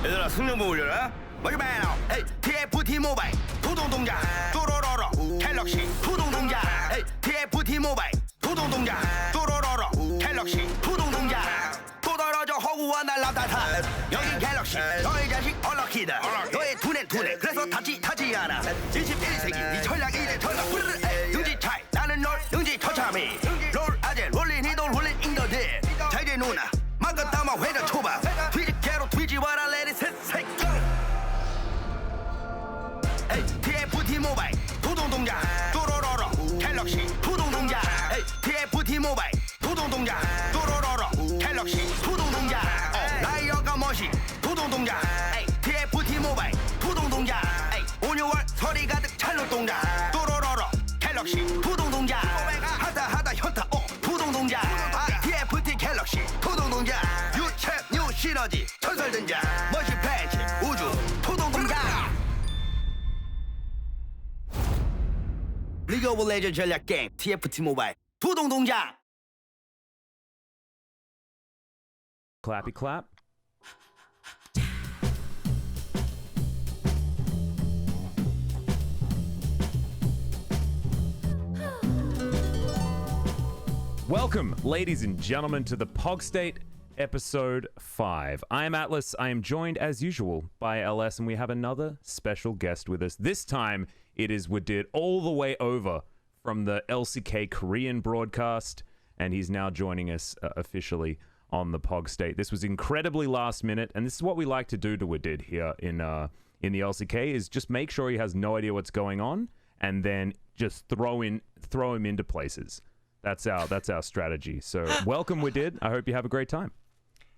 얘들아 승용보 올려라. What you man now? Hey, TFT 모바일 부동 동작. 또로로로 갤럭시 부동 동작. Hey, TFT 모바일 부동 동작. 또로로로 갤럭시 부동 동작. 또 떨어져 허구와 날라다타. 여기 갤럭시 너의 자식 얼럭키다. 너의 두뇌 그래서 타지 않아. 21세기 네 전략 이제 전략. 능지 차이 나는 널 능지 처참히. 롤 아재 롤린 이돌 롤린 인더들. 자 이제 누나 망가 담아 회전 초밥. 뒤집개로 뒤집어라 let it set. TFT 모바일 부동 동작. 또로로로 갤럭시 부동 동작. TFT 모바일 부동 동작. 또로로로 갤럭시 부동 동작. 라이어가 멋이 부동 동작. TFT 모바일 부동 동작. 온유월 서리 가득 찰로 동작. 또로로로 갤럭시 부동 동작. 하다 현타 부동 동작. TFT 갤럭시 부동 동작. 유체 뉴 시너지 전설 등장. 멋이 팬츠 우주 부동 동작. 리그 오브 레전드 전략 게임 TFT 모바일 부동 동작. Clappy clap. Welcome, ladies and gentlemen, to the POG State Episode 5. I am Atlas. I am joined, as usual, by LS, and we have another special guest with us. This time, it is Wadid all the way over from the LCK Korean broadcast, and he's now joining us officially on the POG State. This was incredibly last minute, and this is what we like to do to Wadid here in the LCK, is just make sure he has no idea what's going on, and then just throw him into places. That's our strategy. So welcome, Wadid. I hope you have a great time.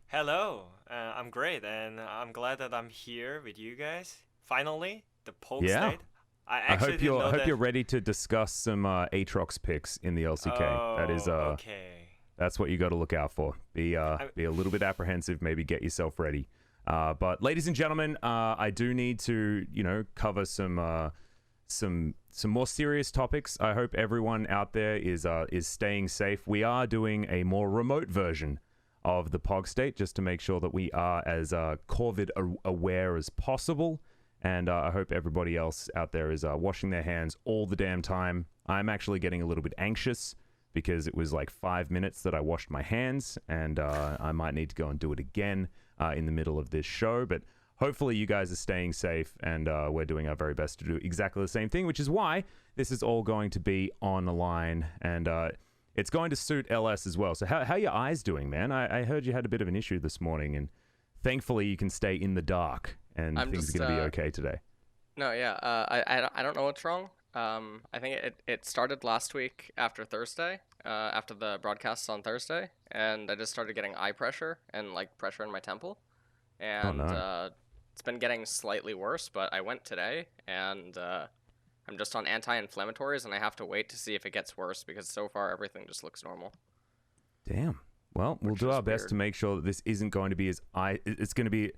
Hello, I'm great, and I'm glad that I'm here with you guys. Finally, the POG State. I hope you're ready to discuss some Aatrox picks in the LCK. Okay. That's what you got to look out for. Be a little bit apprehensive. Maybe get yourself ready. But ladies and gentlemen, I do need to cover some more serious topics. I hope everyone out there is staying safe. We are doing a more remote version of the POG State just to make sure that we are as COVID aware as possible. And I hope everybody else out there is washing their hands all the damn time. I'm actually getting a little bit anxious because it was like 5 minutes that I washed my hands, and I might need to go and do it again in the middle of this show. But hopefully you guys are staying safe, and we're doing our very best to do exactly the same thing, which is why this is all going to be online, and it's going to suit LS as well. So how are your eyes doing, man? I heard you had a bit of an issue this morning, and thankfully you can stay in the dark, and things are going to be okay today. No, yeah. I don't know what's wrong. I think it started last week after Thursday, after the broadcasts on Thursday, and I just started getting eye pressure and like pressure in my temple, and it's been getting slightly worse. But I went today, and I'm just on anti-inflammatories, and I have to wait to see if it gets worse because so far everything just looks normal. Damn. Well, we'll do our best to make sure that this isn't going to be it's going to be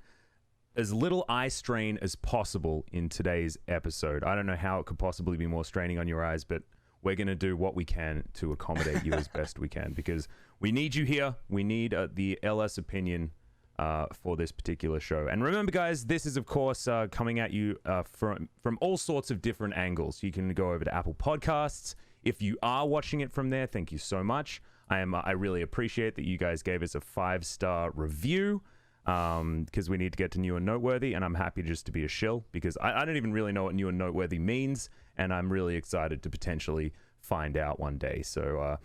as little eye strain as possible in today's episode. I don't know how it could possibly be more straining on your eyes, but we're going to do what we can to accommodate you as best we can, because we need you here. We need the LS opinion for this particular show. And remember, guys, this is, of course, coming at you from all sorts of different angles. You can go over to Apple Podcasts. If you are watching it from there, thank you so much. I really appreciate that you guys gave us a 5-star review, because we need to get to new and noteworthy, and I'm happy just to be a shill, because I don't even really know what new and noteworthy means, and I'm really excited to potentially find out one day. So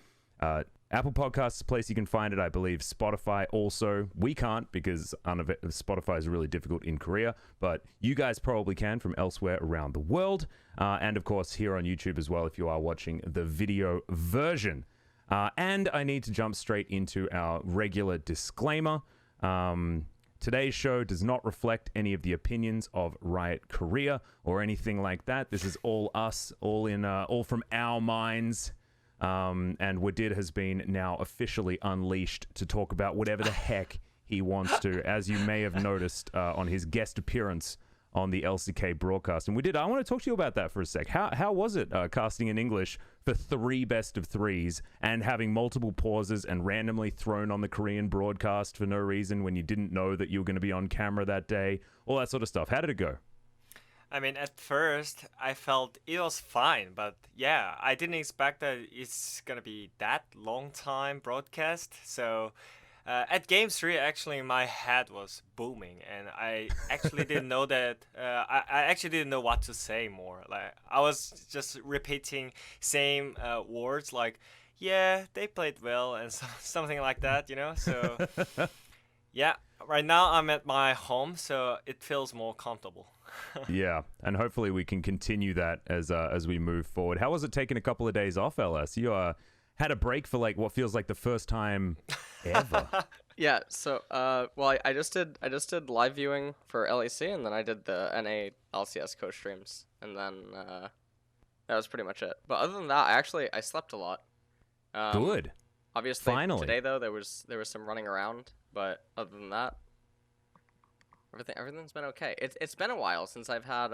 Apple Podcasts is a place you can find it. I believe Spotify also. We can't, because Spotify is really difficult in Korea, but you guys probably can from elsewhere around the world, and of course here on YouTube as well if you are watching the video version. And I need to jump straight into our regular disclaimer. Today's show does not reflect any of the opinions of Riot Korea or anything like that. This is all us, all from our minds. And Wadid has been now officially unleashed to talk about whatever the heck he wants to, as you may have noticed on his guest appearance on the LCK broadcast. And I want to talk to you about that for a sec. How was it casting in English for 3 best of 3s and having multiple pauses and randomly thrown on the Korean broadcast for no reason when you didn't know that you were going to be on camera that day? All that sort of stuff. How did it go? I mean, at first, I felt it was fine, but yeah, I didn't expect that it's gonna be that long time broadcast. So, at Game 3, actually, my head was booming, and I actually didn't know that. I actually didn't know what to say more. Like, I was just repeating same words, like, yeah, they played well, and something like that, you know? So, yeah, right now I'm at my home, so it feels more comfortable. Yeah, and hopefully we can continue that as we move forward. How was it taking a couple of days off, LS? You had a break for like what feels like the first time ever. Yeah. So, well, I just did live viewing for LEC, and then I did the NA LCS co-streams, and then that was pretty much it. But other than that, I slept a lot. Good. Obviously, Finally. today though there was some running around, but other than that, everything's been okay. It's been a while since I've had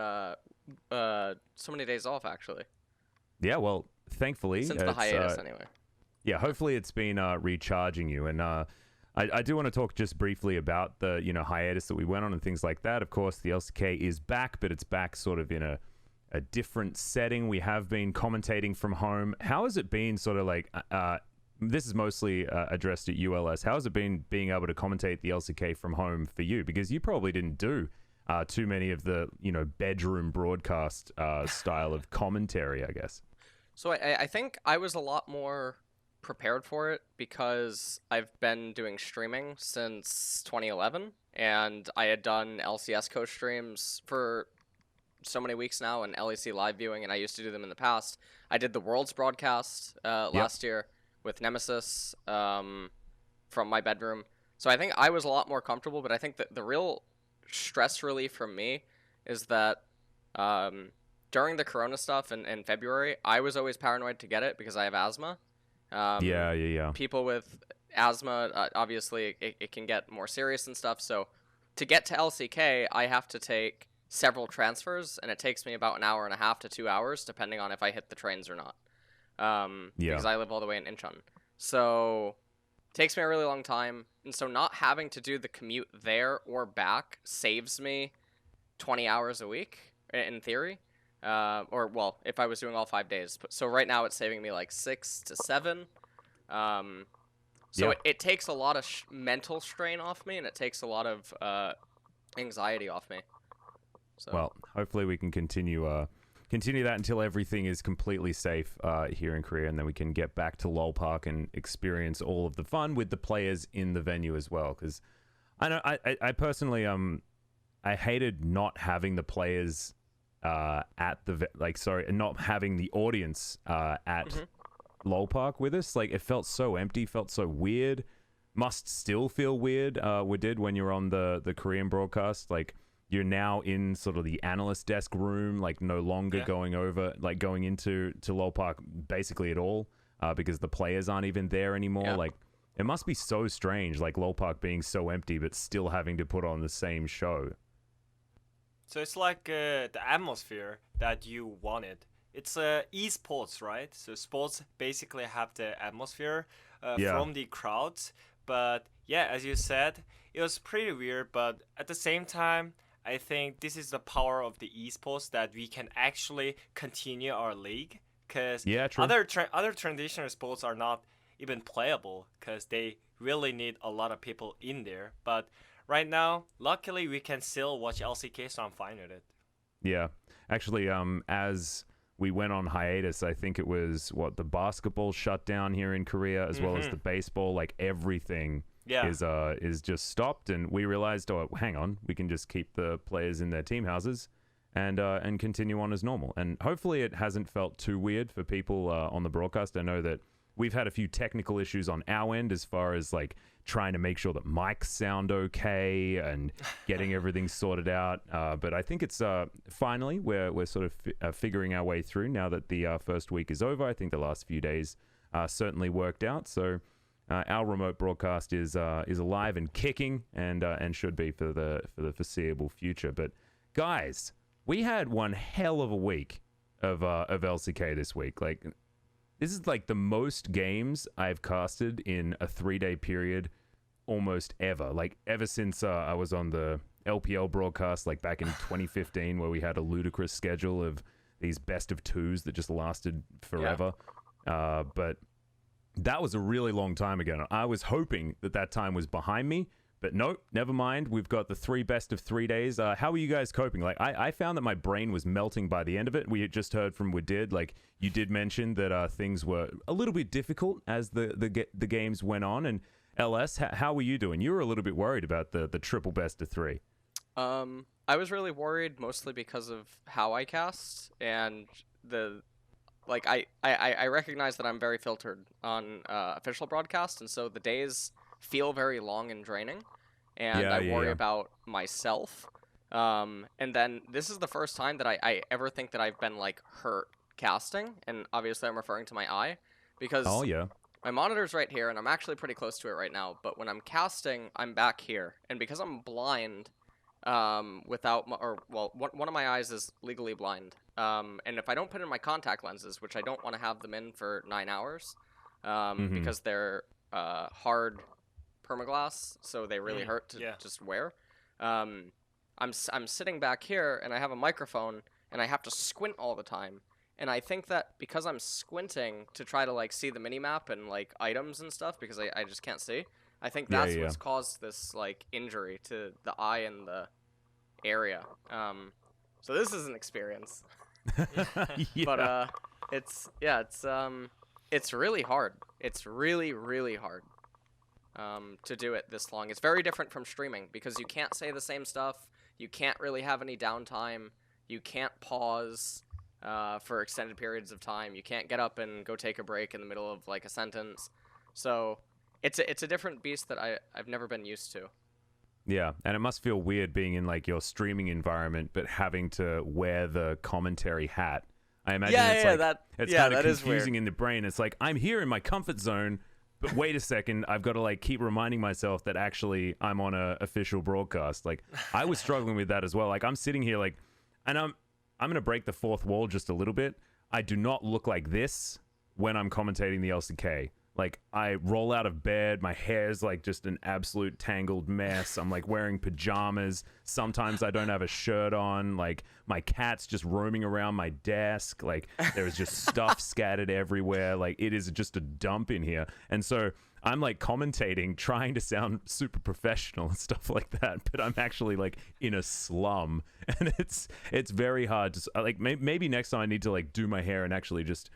so many days off actually. Yeah, well, thankfully Since the hiatus anyway. Yeah, hopefully it's been recharging you. And I do want to talk just briefly about the hiatus that we went on and things like that. Of course, the LCK is back, but it's back sort of in a different setting. We have been commentating from home. How has it been sort of like this is mostly addressed at ULS. How has it been being able to commentate the LCK from home for you? Because you probably didn't do too many of the bedroom broadcast style of commentary, I guess. So I think I was a lot more prepared for it because I've been doing streaming since 2011, and I had done LCS co-streams for so many weeks now, and LEC live viewing, and I used to do them in the past. I did the Worlds broadcast last year with Nemesis from my bedroom. So I think I was a lot more comfortable, but I think that the real stress relief for me is that during the Corona stuff in February, I was always paranoid to get it because I have asthma. Yeah. People with asthma, obviously, it can get more serious and stuff. So to get to LCK, I have to take several transfers, and it takes me about an hour and a half to 2 hours, depending on if I hit the trains or not. Because I live all the way in Incheon. So it takes me a really long time. And so not having to do the commute there or back saves me 20 hours a week, in theory. Or, well, if I was doing all 5 days. So right now it's saving me like 6 to 7. So it takes a lot of mental strain off me, and it takes a lot of anxiety off me. So. Well, hopefully we can continue that until everything is completely safe here in Korea, and then we can get back to LOL Park and experience all of the fun with the players in the venue as well. Because I know I personally I hated not having the players at the not having the audience at LOL Park with us. Like, it felt so empty, felt so weird. Must still feel weird. Wadid, when you're on the Korean broadcast, like. You're now in sort of the analyst desk room, like no longer going into LOL Park basically at all, because the players aren't even there anymore. Yeah. Like, it must be so strange, like LOL Park being so empty, but still having to put on the same show. So it's like the atmosphere that you wanted. It's esports, right? So sports basically have the atmosphere from the crowds. But yeah, as you said, it was pretty weird. But at the same time, I think this is the power of the esports, that we can actually continue our league, because other traditional sports are not even playable because they really need a lot of people in there. But right now, luckily, we can still watch LCK, so I'm fine with it. Yeah. Actually, as we went on hiatus, I think it was, the basketball shut down here in Korea, as well as the baseball, like everything is just stopped. And we realized, hang on, we can just keep the players in their team houses and continue on as normal. And hopefully it hasn't felt too weird for people on the broadcast. I know that we've had a few technical issues on our end as far as like trying to make sure that mics sound okay and getting everything sorted out. But I think it's finally we're sort of figuring our way through now that the first week is over. I think the last few days certainly worked out. So our remote broadcast is alive and kicking, and should be for the foreseeable future. But guys, we had one hell of a week of LCK this week. Like, this is like the most games I've casted in a 3-day period almost ever. Like, ever since I was on the LPL broadcast, like back in 2015, where we had a ludicrous schedule of these best of twos that just lasted forever. Yeah. But that was a really long time ago. I was hoping that time was behind me, but nope, never mind. We've got the 3 best of 3 days. How are you guys coping? Like, I found that my brain was melting by the end of it. We had just heard from Wadid. Like, you did mention that things were a little bit difficult as the games went on. And LS, how were you doing? You were a little bit worried about the triple best of 3. I was really worried mostly because of how I cast and I recognize that I'm very filtered on official broadcast, and so the days feel very long and draining, and I worry about myself. And then this is the first time that I ever think that I've been like hurt casting, and obviously I'm referring to my eye, because my monitor's right here, and I'm actually pretty close to it right now, but when I'm casting, I'm back here, and because I'm blind, one of my eyes is legally blind. And if I don't put in my contact lenses, which I don't want to have them in for 9 hours, because they're hard permaglass, so they really hurt to just wear. I'm sitting back here, and I have a microphone, and I have to squint all the time. And I think that because I'm squinting to try to like see the minimap and like items and stuff, because I just can't see, I think that's what's caused this like injury to the eye and the area. So this is an experience. But it's really hard. It's really, really hard to do it this long. It's very different from streaming because you can't say the same stuff. You can't really have any downtime. You can't pause for extended periods of time. You can't get up and go take a break in the middle of like a sentence. So it's a different beast that I've never been used to. Yeah, and it must feel weird being in like your streaming environment, but having to wear the commentary hat. I imagine it's kind of confusing in the brain. It's like, I'm here in my comfort zone, but wait a second, I've got to like keep reminding myself that actually I'm on a official broadcast. Like, I was struggling with that as well. Like, I'm sitting here like, and I'm gonna break the fourth wall just a little bit. I do not look like this when I'm commentating the LCK. Like, I roll out of bed, my hair's like just an absolute tangled mess. I'm like wearing pajamas. Sometimes I don't have a shirt on. Like, my cat's just roaming around my desk. Like, there's just stuff scattered everywhere. Like, it is just a dump in here. And so I'm like commentating, trying to sound super professional and stuff like that, but I'm actually like in a slum, and it's very hard to like. Maybe next time I need to like do my hair and actually just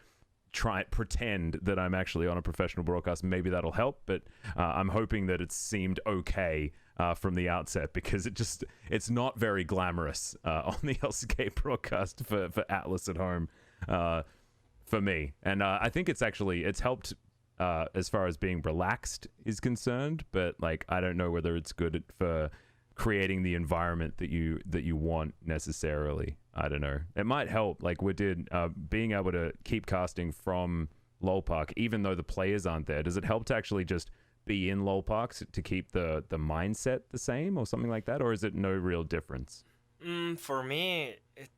pretend that I'm actually on a professional broadcast. Maybe that'll help, but I'm hoping that it seemed okay from the outset, because it's not very glamorous on the LCK broadcast for Atlas at home for me. And I think it's helped as far as being relaxed is concerned, but like, I don't know whether it's good for creating the environment that you want necessarily. I don't know. It might help, like we did, being able to keep casting from LoL Park, even though the players aren't there. Does it help to actually just be in LoL Parks to keep the mindset the same or something like that? Or is it no real difference? For me,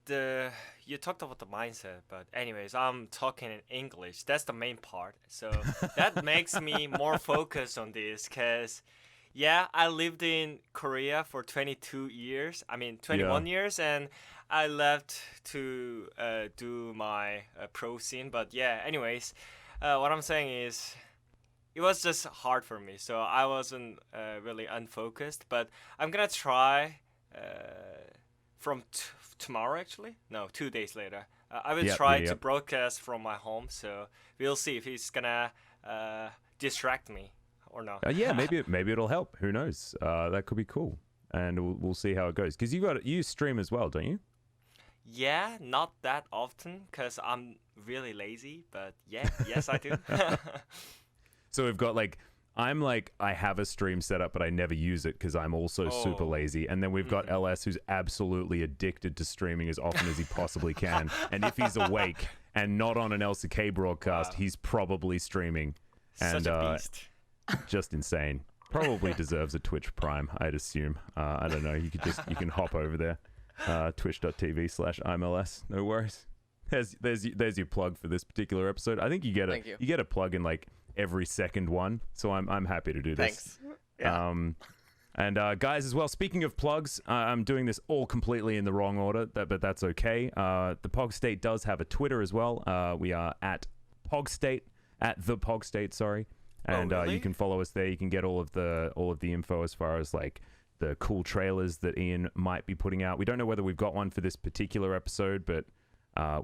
you talked about the mindset, but anyways, I'm talking in English. That's the main part. So that makes me more focused on this, because I lived in Korea for 21 years, and I left to do my pro scene. But anyways, what I'm saying is, it was just hard for me, so I wasn't really unfocused. But I'm gonna try from tomorrow, actually. No, 2 days later. I will try to broadcast from my home, so we'll see if he's gonna distract me or not. Maybe it'll help. Who knows? That could be cool, and we'll see how it goes. Because you stream as well, don't you? Yeah, not that often, because I'm really lazy. But yes, I do. So we've got I have a stream set up, but I never use it because I'm also super lazy. And then we've got LS, who's absolutely addicted to streaming as often as he possibly can. And if he's awake and not on an LCK broadcast, he's probably streaming. Such a beast. Just insane. Probably deserves a Twitch Prime, I'd assume. I don't know. You can hop over there. Twitch.tv/IMLS. No worries. There's your plug for this particular episode. I think you get a plug in like every second one, so I'm happy to do this. Thanks. Yeah. And guys, as well, speaking of plugs, I'm doing this all completely in the wrong order, but that's okay. The POG State does have a Twitter as well. We are at POG State, at the POG State, sorry. And really? You can follow us there. You can get all of the info as far as like the cool trailers that Ian might be putting out. We don't know whether we've got one for this particular episode, but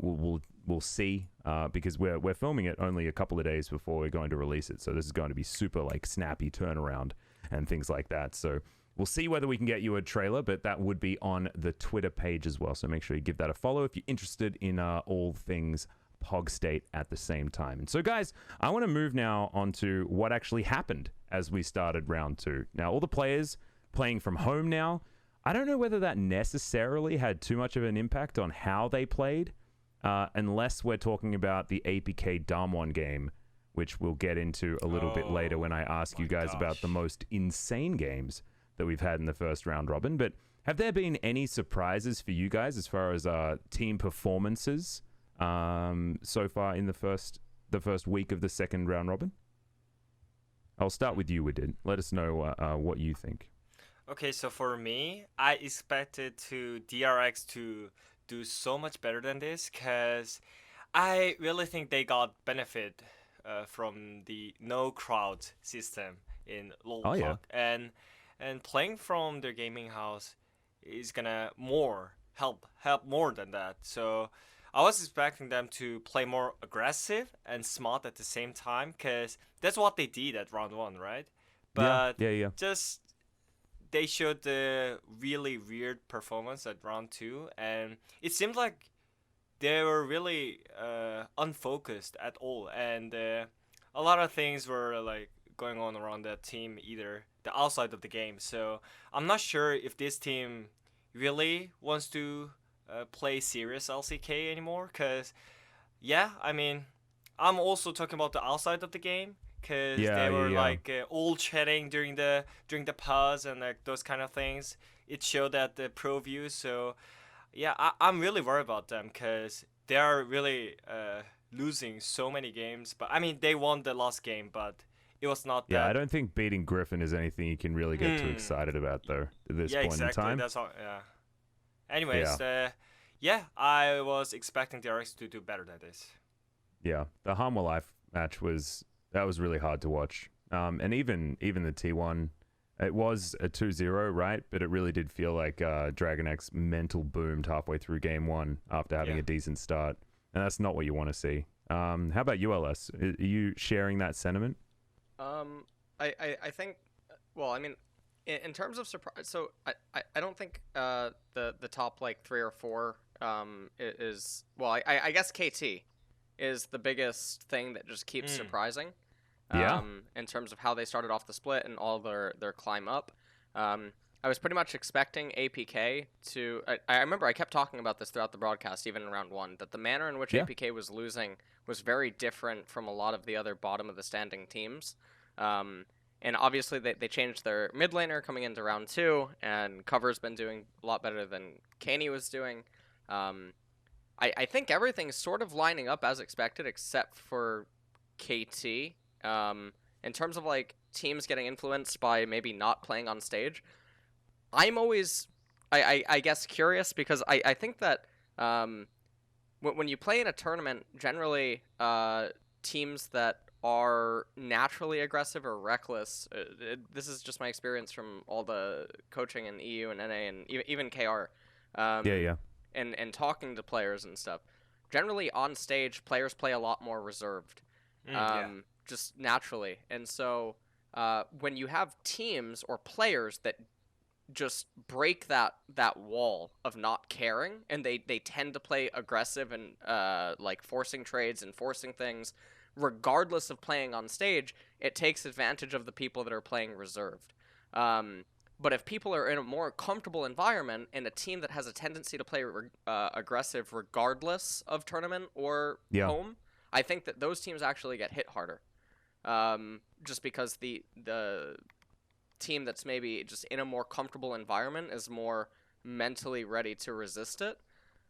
we'll see because we're filming it only a couple of days before we're going to release it. So this is going to be super like snappy turnaround and things like that. So we'll see whether we can get you a trailer, but that would be on the Twitter page as well. So make sure you give that a follow if you're interested in all things POG State at the same time. And so guys, I want to move now on to what actually happened as we started round 2. Now, all the players playing from home now, I don't know whether that necessarily had too much of an impact on how they played, unless we're talking about the APK Damwon game, which we'll get into a little bit later when I ask you guys about the most insane games that we've had in the first round robin. But have there been any surprises for you guys as far as team performances so far in the first week of the second round robin? I'll start with you, Wadid. Let us know what you think. Okay, so for me, I expected DRX to do so much better than this because I really think they got benefit from the no crowd system in LoL Puck. And playing from their gaming house is gonna help more than that. So I was expecting them to play more aggressive and smart at the same time because that's what they did at round 1, right? But just they showed the really weird performance at round 2, and it seemed like they were really unfocused at all, and a lot of things were like going on around that team, either the outside of the game. So I'm not sure if this team really wants to play serious LCK anymore, because I mean, I'm also talking about the outside of the game, because they were like all chatting during the pause and like those kind of things. It showed at the pro view. So I'm really worried about them because they are really losing so many games. But I mean, they won the last game, but it was not that. I don't think beating Griffin is anything you can really get too excited about, though, at this point in time. That's all. Anyways, I was expecting the RX to do better than this. Yeah, the Hanwha Life match was really hard to watch. And even the T1, it was a 2-0, right? But it really did feel like Dragon X mental boomed halfway through game 1 after having a decent start. And that's not what you want to see. How about you, LS? Are you sharing that sentiment? I think, well, I mean, in terms of surprise, so I don't think the top like 3 or 4 is, well, I guess KT is the biggest thing that just keeps surprising. In terms of how they started off the split and all their climb up. I was pretty much expecting APK to... I remember I kept talking about this throughout the broadcast, even in round 1, that the manner in which APK was losing was very different from a lot of the other bottom-of-the-standing teams. And obviously they changed their mid laner coming into round 2, and Cover's been doing a lot better than Kaney was doing. I think everything's sort of lining up as expected, except for KT. In terms of like teams getting influenced by maybe not playing on stage, I'm always, I guess, curious, because I think that when you play in a tournament, generally teams that are naturally aggressive or reckless, this is just my experience from all the coaching in EU and NA and even KR, and talking to players and stuff. Generally on stage, players play a lot more reserved. Just naturally. And so when you have teams or players that just break that wall of not caring, and they tend to play aggressive and like forcing trades and forcing things, regardless of playing on stage, it takes advantage of the people that are playing reserved. But if people are in a more comfortable environment and a team that has a tendency to play aggressive regardless of tournament or home, I think that those teams actually get hit harder. Just because the team that's maybe just in a more comfortable environment is more mentally ready to resist it.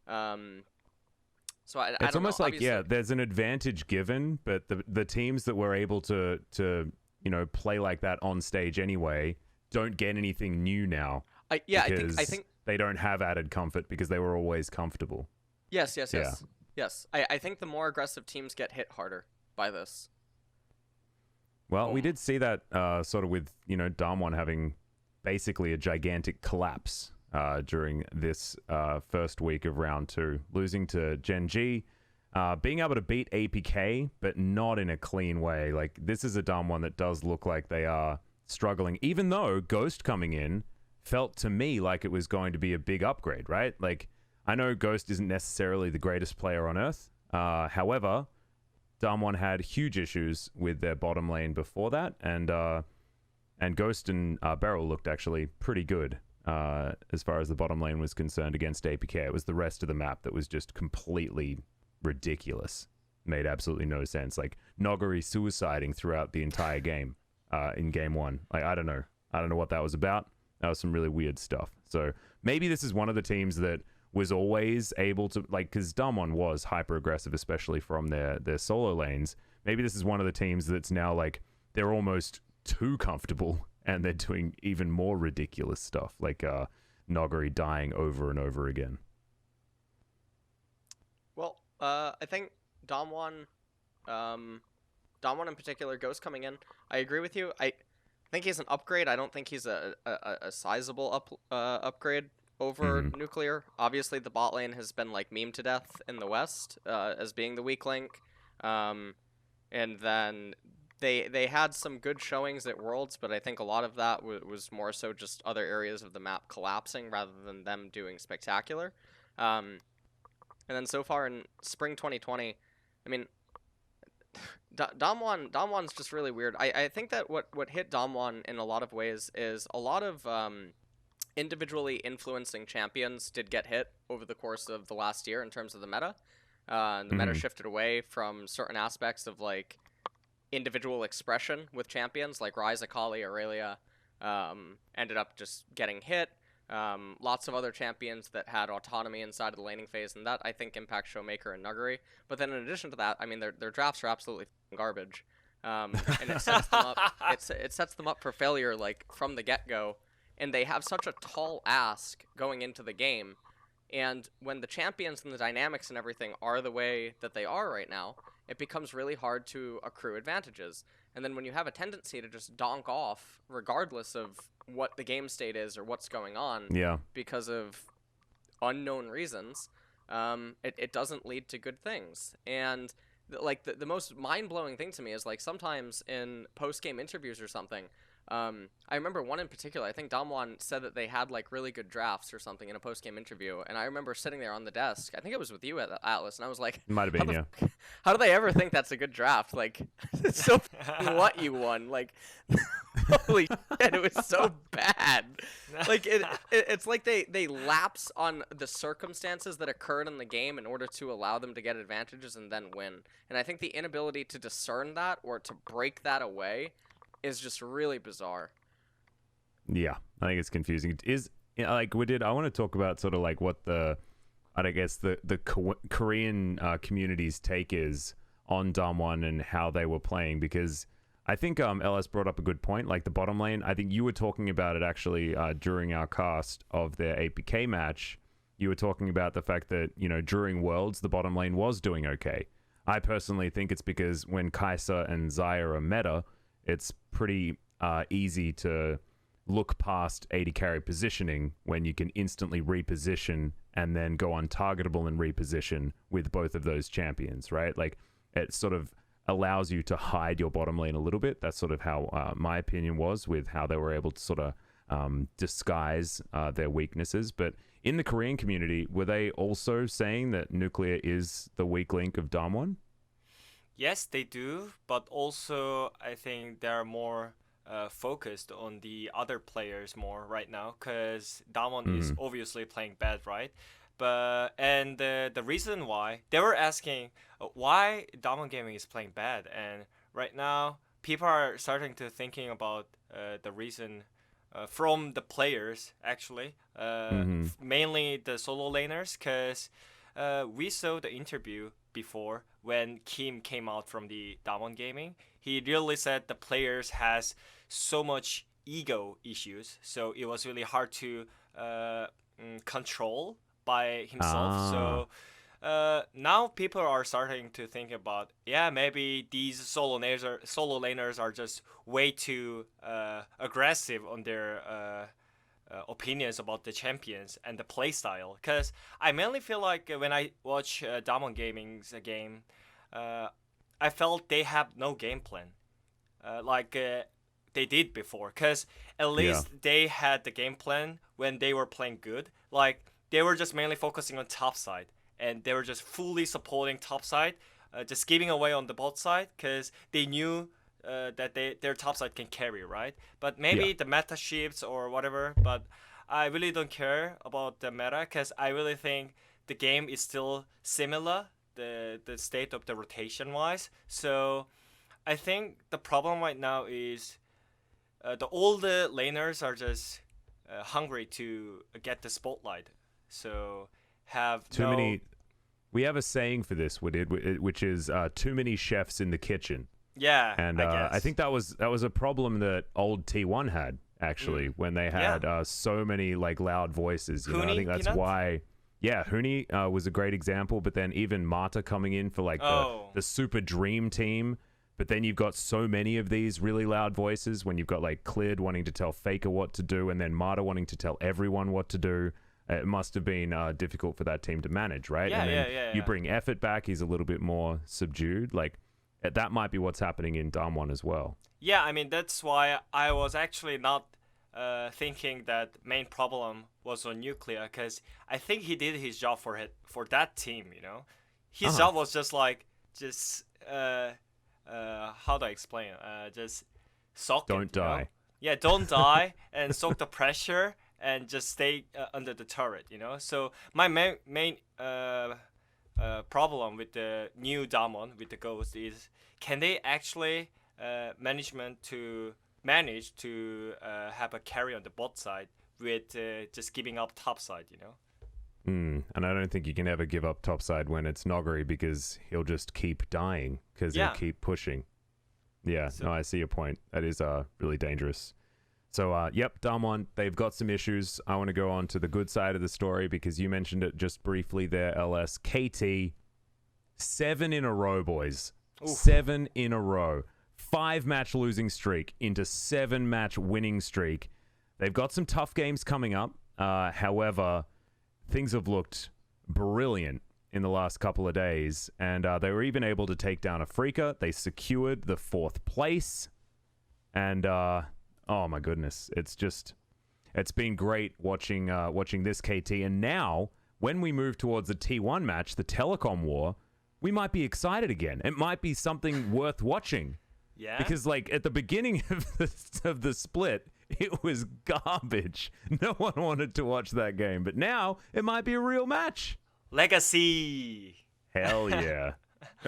So I It's don't almost know. like, yeah, there's an advantage given, but the teams that were able to play like that on stage anyway don't get anything new now. I think they don't have added comfort because they were always comfortable. Yes. I think the more aggressive teams get hit harder by this. Well, we did see that sort of with, Damwon having basically a gigantic collapse during this first week of round 2, losing to Gen G, being able to beat APK, but not in a clean way. Like, this is a Damwon that does look like they are struggling, even though Ghost coming in felt to me like it was going to be a big upgrade, right? Like, I know Ghost isn't necessarily the greatest player on Earth. However, Damwon had huge issues with their bottom lane before that, and Ghost and Beryl looked actually pretty good as far as the bottom lane was concerned against APK. It was the rest of the map that was just completely ridiculous. Made absolutely no sense. Like, Noguri suiciding throughout the entire game in game 1. Like, I don't know what that was about. That was some really weird stuff. So maybe this is one of the teams that was always able to, like, because Damwon was hyper aggressive, especially from their solo lanes. Maybe this is one of the teams that's now like they're almost too comfortable and they're doing even more ridiculous stuff, like Noguri dying over and over again. Well, I think Damwon in particular, Ghost coming in, I agree with you. I think he's an upgrade. I don't think he's a sizable upgrade over Nuclear. Obviously, the bot lane has been like meme to death in the West as being the weak link. And then they had some good showings at Worlds, but I think a lot of that was more so just other areas of the map collapsing rather than them doing spectacular. And then so far in spring 2020, I mean, Damwon's just really weird. I think that what hit Damwon in a lot of ways is a lot of individually influencing champions did get hit over the course of the last year in terms of the meta. And the meta shifted away from certain aspects of like individual expression with champions like Ryze, Akali, Aurelia ended up just getting hit. Lots of other champions that had autonomy inside of the laning phase, and that I think impacts Showmaker and Nuggery. But then in addition to that, I mean their drafts are absolutely garbage, and it sets them up. It sets them up for failure like from the get-go, and they have such a tall ask going into the game. And when the champions and the dynamics and everything are the way that they are right now, it becomes really hard to accrue advantages. And then when you have a tendency to just donk off, regardless of what the game state is or what's going on, because of unknown reasons, it doesn't lead to good things. And like the most mind-blowing thing to me is like sometimes in post-game interviews or something, I remember one in particular, I think Damwon said that they had like really good drafts or something in a post-game interview, and I remember sitting there on the desk, I think it was with you, Atlas, and I was like, might have been, yeah. How do they ever think that's a good draft? Like, it's so what you won, like, holy shit, it was so bad. Like, it's like they lapse on the circumstances that occurred in the game in order to allow them to get advantages and then win. And I think the inability to discern that or to break that away is just really bizarre. Yeah, I think it's confusing. It is like I want to talk about sort of like what the Korean community's take is on Damwon and how they were playing, because I think LS brought up a good point. Like the bottom lane, I think you were talking about it actually during our cast of their APK match. You were talking about the fact that, during Worlds, the bottom lane was doing okay. I personally think it's because when Kai'Sa and Xayah are meta, it's pretty easy to look past AD carry positioning when you can instantly reposition and then go untargetable and reposition with both of those champions, right? Like, it sort of allows you to hide your bottom lane a little bit. That's sort of how my opinion was with how they were able to sort of disguise their weaknesses. But in the Korean community, were they also saying that Nuclear is the weak link of Damwon? Yes, they do, but also I think they're more focused on the other players more right now, because Damwon is obviously playing bad, right? And the reason why they were asking why Damwon Gaming is playing bad, and right now people are starting to thinking about the reason from the players actually, mainly the solo laners, because we saw the interview before when Kim came out from the Damwon Gaming. He really said the players has so much ego issues, so it was really hard to control by himself. So now people are starting to think about, maybe these solo laners are just way too aggressive on their opinions about the champions and the play style. Because I mainly feel like when I watch Damwon Gaming's game, I felt they have no game plan, like they did before. Because at least they had the game plan when they were playing good. Like they were just mainly focusing on top side, and they were just fully supporting top side, just giving away on the bot side, because they knew that their top side can carry, right? But maybe the meta shifts or whatever, but I really don't care about the meta, because I really think the game is still similar, the state of the rotation wise. So I think the problem right now is all the laners are just hungry to get the spotlight, so have we have a saying for this, which is too many chefs in the kitchen. Yeah, and I think that was a problem that old T1 had actually, when they had so many like loud voices. You know, I think that's why. Yeah, Huni was a great example, but then even Mata coming in for like the super dream team. But then you've got so many of these really loud voices when you've got like Clid wanting to tell Faker what to do, and then Mata wanting to tell everyone what to do. It must have been difficult for that team to manage, right? Yeah, and then you bring Effort back, he's a little bit more subdued. Like that might be what's happening in Damwon as well. Yeah, I mean, that's why I was actually not thinking that main problem was on Nuclear, because I think he did his job for that team, you know? His job was just like, how do I explain? Just soak it. Don't die. Know? Yeah, don't die and soak the pressure and just stay under the turret, you know? So my main problem with the new Damwon, with the Ghost, is can they actually manage to have a carry on the bot side with just giving up top side, you know? And I don't think you can ever give up topside when it's Noggery, because he'll just keep dying because he'll keep pushing. Yeah, no, I see your point. That is really dangerous. So, Damwon, they've got some issues. I want to go on to the good side of the story, because you mentioned it just briefly there, LS. KT, 7 in a row, boys. Oof. 7 in a row. 5-match losing streak into 7-match winning streak. They've got some tough games coming up. However, things have looked brilliant in the last couple of days, and they were even able to take down Afrika. They secured the 4th place, and oh my goodness, it's been great watching this KT. And now, when we move towards the T1 match, the Telecom War, we might be excited again. It might be something worth watching. Yeah. Because like at the beginning of the split, it was garbage. No one wanted to watch that game. But now it might be a real match. Legacy. Hell yeah.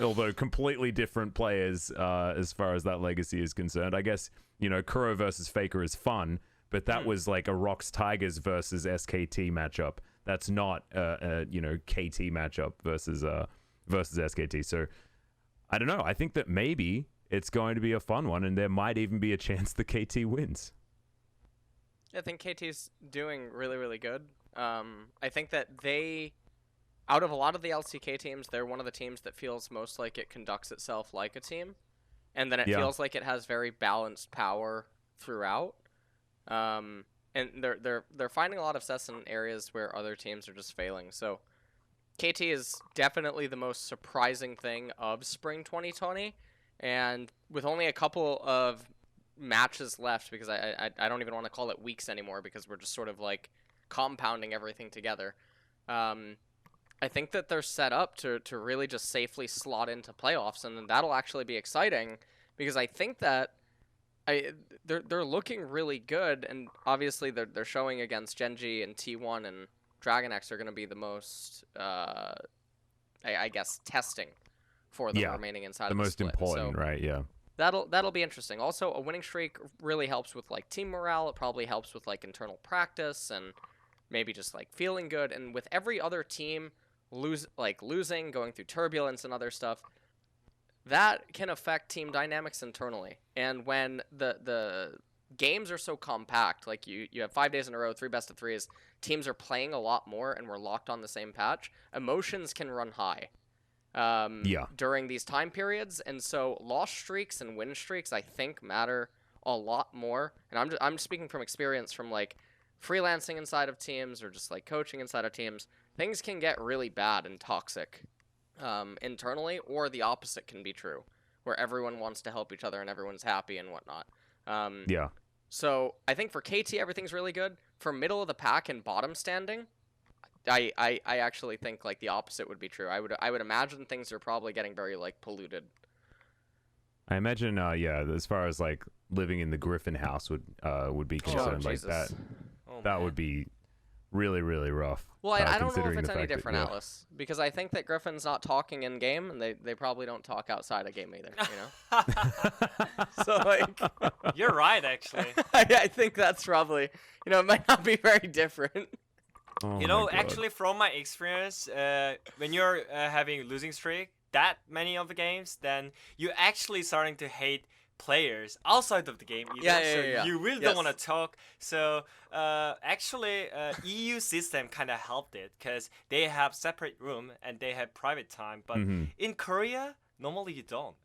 Although completely different players as far as that legacy is concerned. I guess, you know, Kuro versus Faker is fun, but that was like a Rox Tigers versus SKT matchup. That's not a KT matchup versus SKT. So I don't know. I think that maybe it's going to be a fun one, and there might even be a chance the KT wins. I think KT's doing really, really good. I think that out of a lot of the LCK teams, they're one of the teams that feels most like it conducts itself like a team, and then it feels like it has very balanced power throughout. And they're finding a lot of success in areas where other teams are just failing. So KT is definitely the most surprising thing of spring 2020, and with only a couple of matches left, because I don't even want to call it weeks anymore, because we're just sort of like compounding everything together. I think that they're set up to really just safely slot into playoffs, and that'll actually be exciting, because I think that they're looking really good, and obviously they're showing against Genji and T1 and Dragon X are going to be the most I guess testing for them remaining inside the of the most split. important, so right? Yeah. that'll be interesting. Also, a winning streak really helps with like team morale. It probably helps with like internal practice and maybe just like feeling good. And with every other team losing, going through turbulence and other stuff, that can affect team dynamics internally. And when the games are so compact, like you have 5 days in a row, 3 best of 3s, teams are playing a lot more and we're locked on the same patch, emotions can run high during these time periods. And so loss streaks and win streaks, I think, matter a lot more. And I'm speaking from experience from like freelancing inside of teams or just like coaching inside of teams. Things can get really bad and toxic internally, or the opposite can be true, where everyone wants to help each other and everyone's happy and whatnot. So I think for KT, everything's really good. For middle of the pack and bottom standing, I actually think like the opposite would be true. I would imagine things are probably getting very like polluted. I imagine, as far as like living in the Griffin house would be concerned, like that. That would be really, really rough. Well, I don't know if it's any different, Atlas, because I think that Griffin's not talking in game, and they probably don't talk outside of game either. You know. So like, you're right, actually. I think that's probably, it might not be very different. Oh actually, from my experience, when you're having losing streak that many of the games, then you're actually starting to hate players outside of the game either. You really don't want to talk. So actually, EU system kind of helped it because they have separate room and they have private time. But in Korea, normally you don't,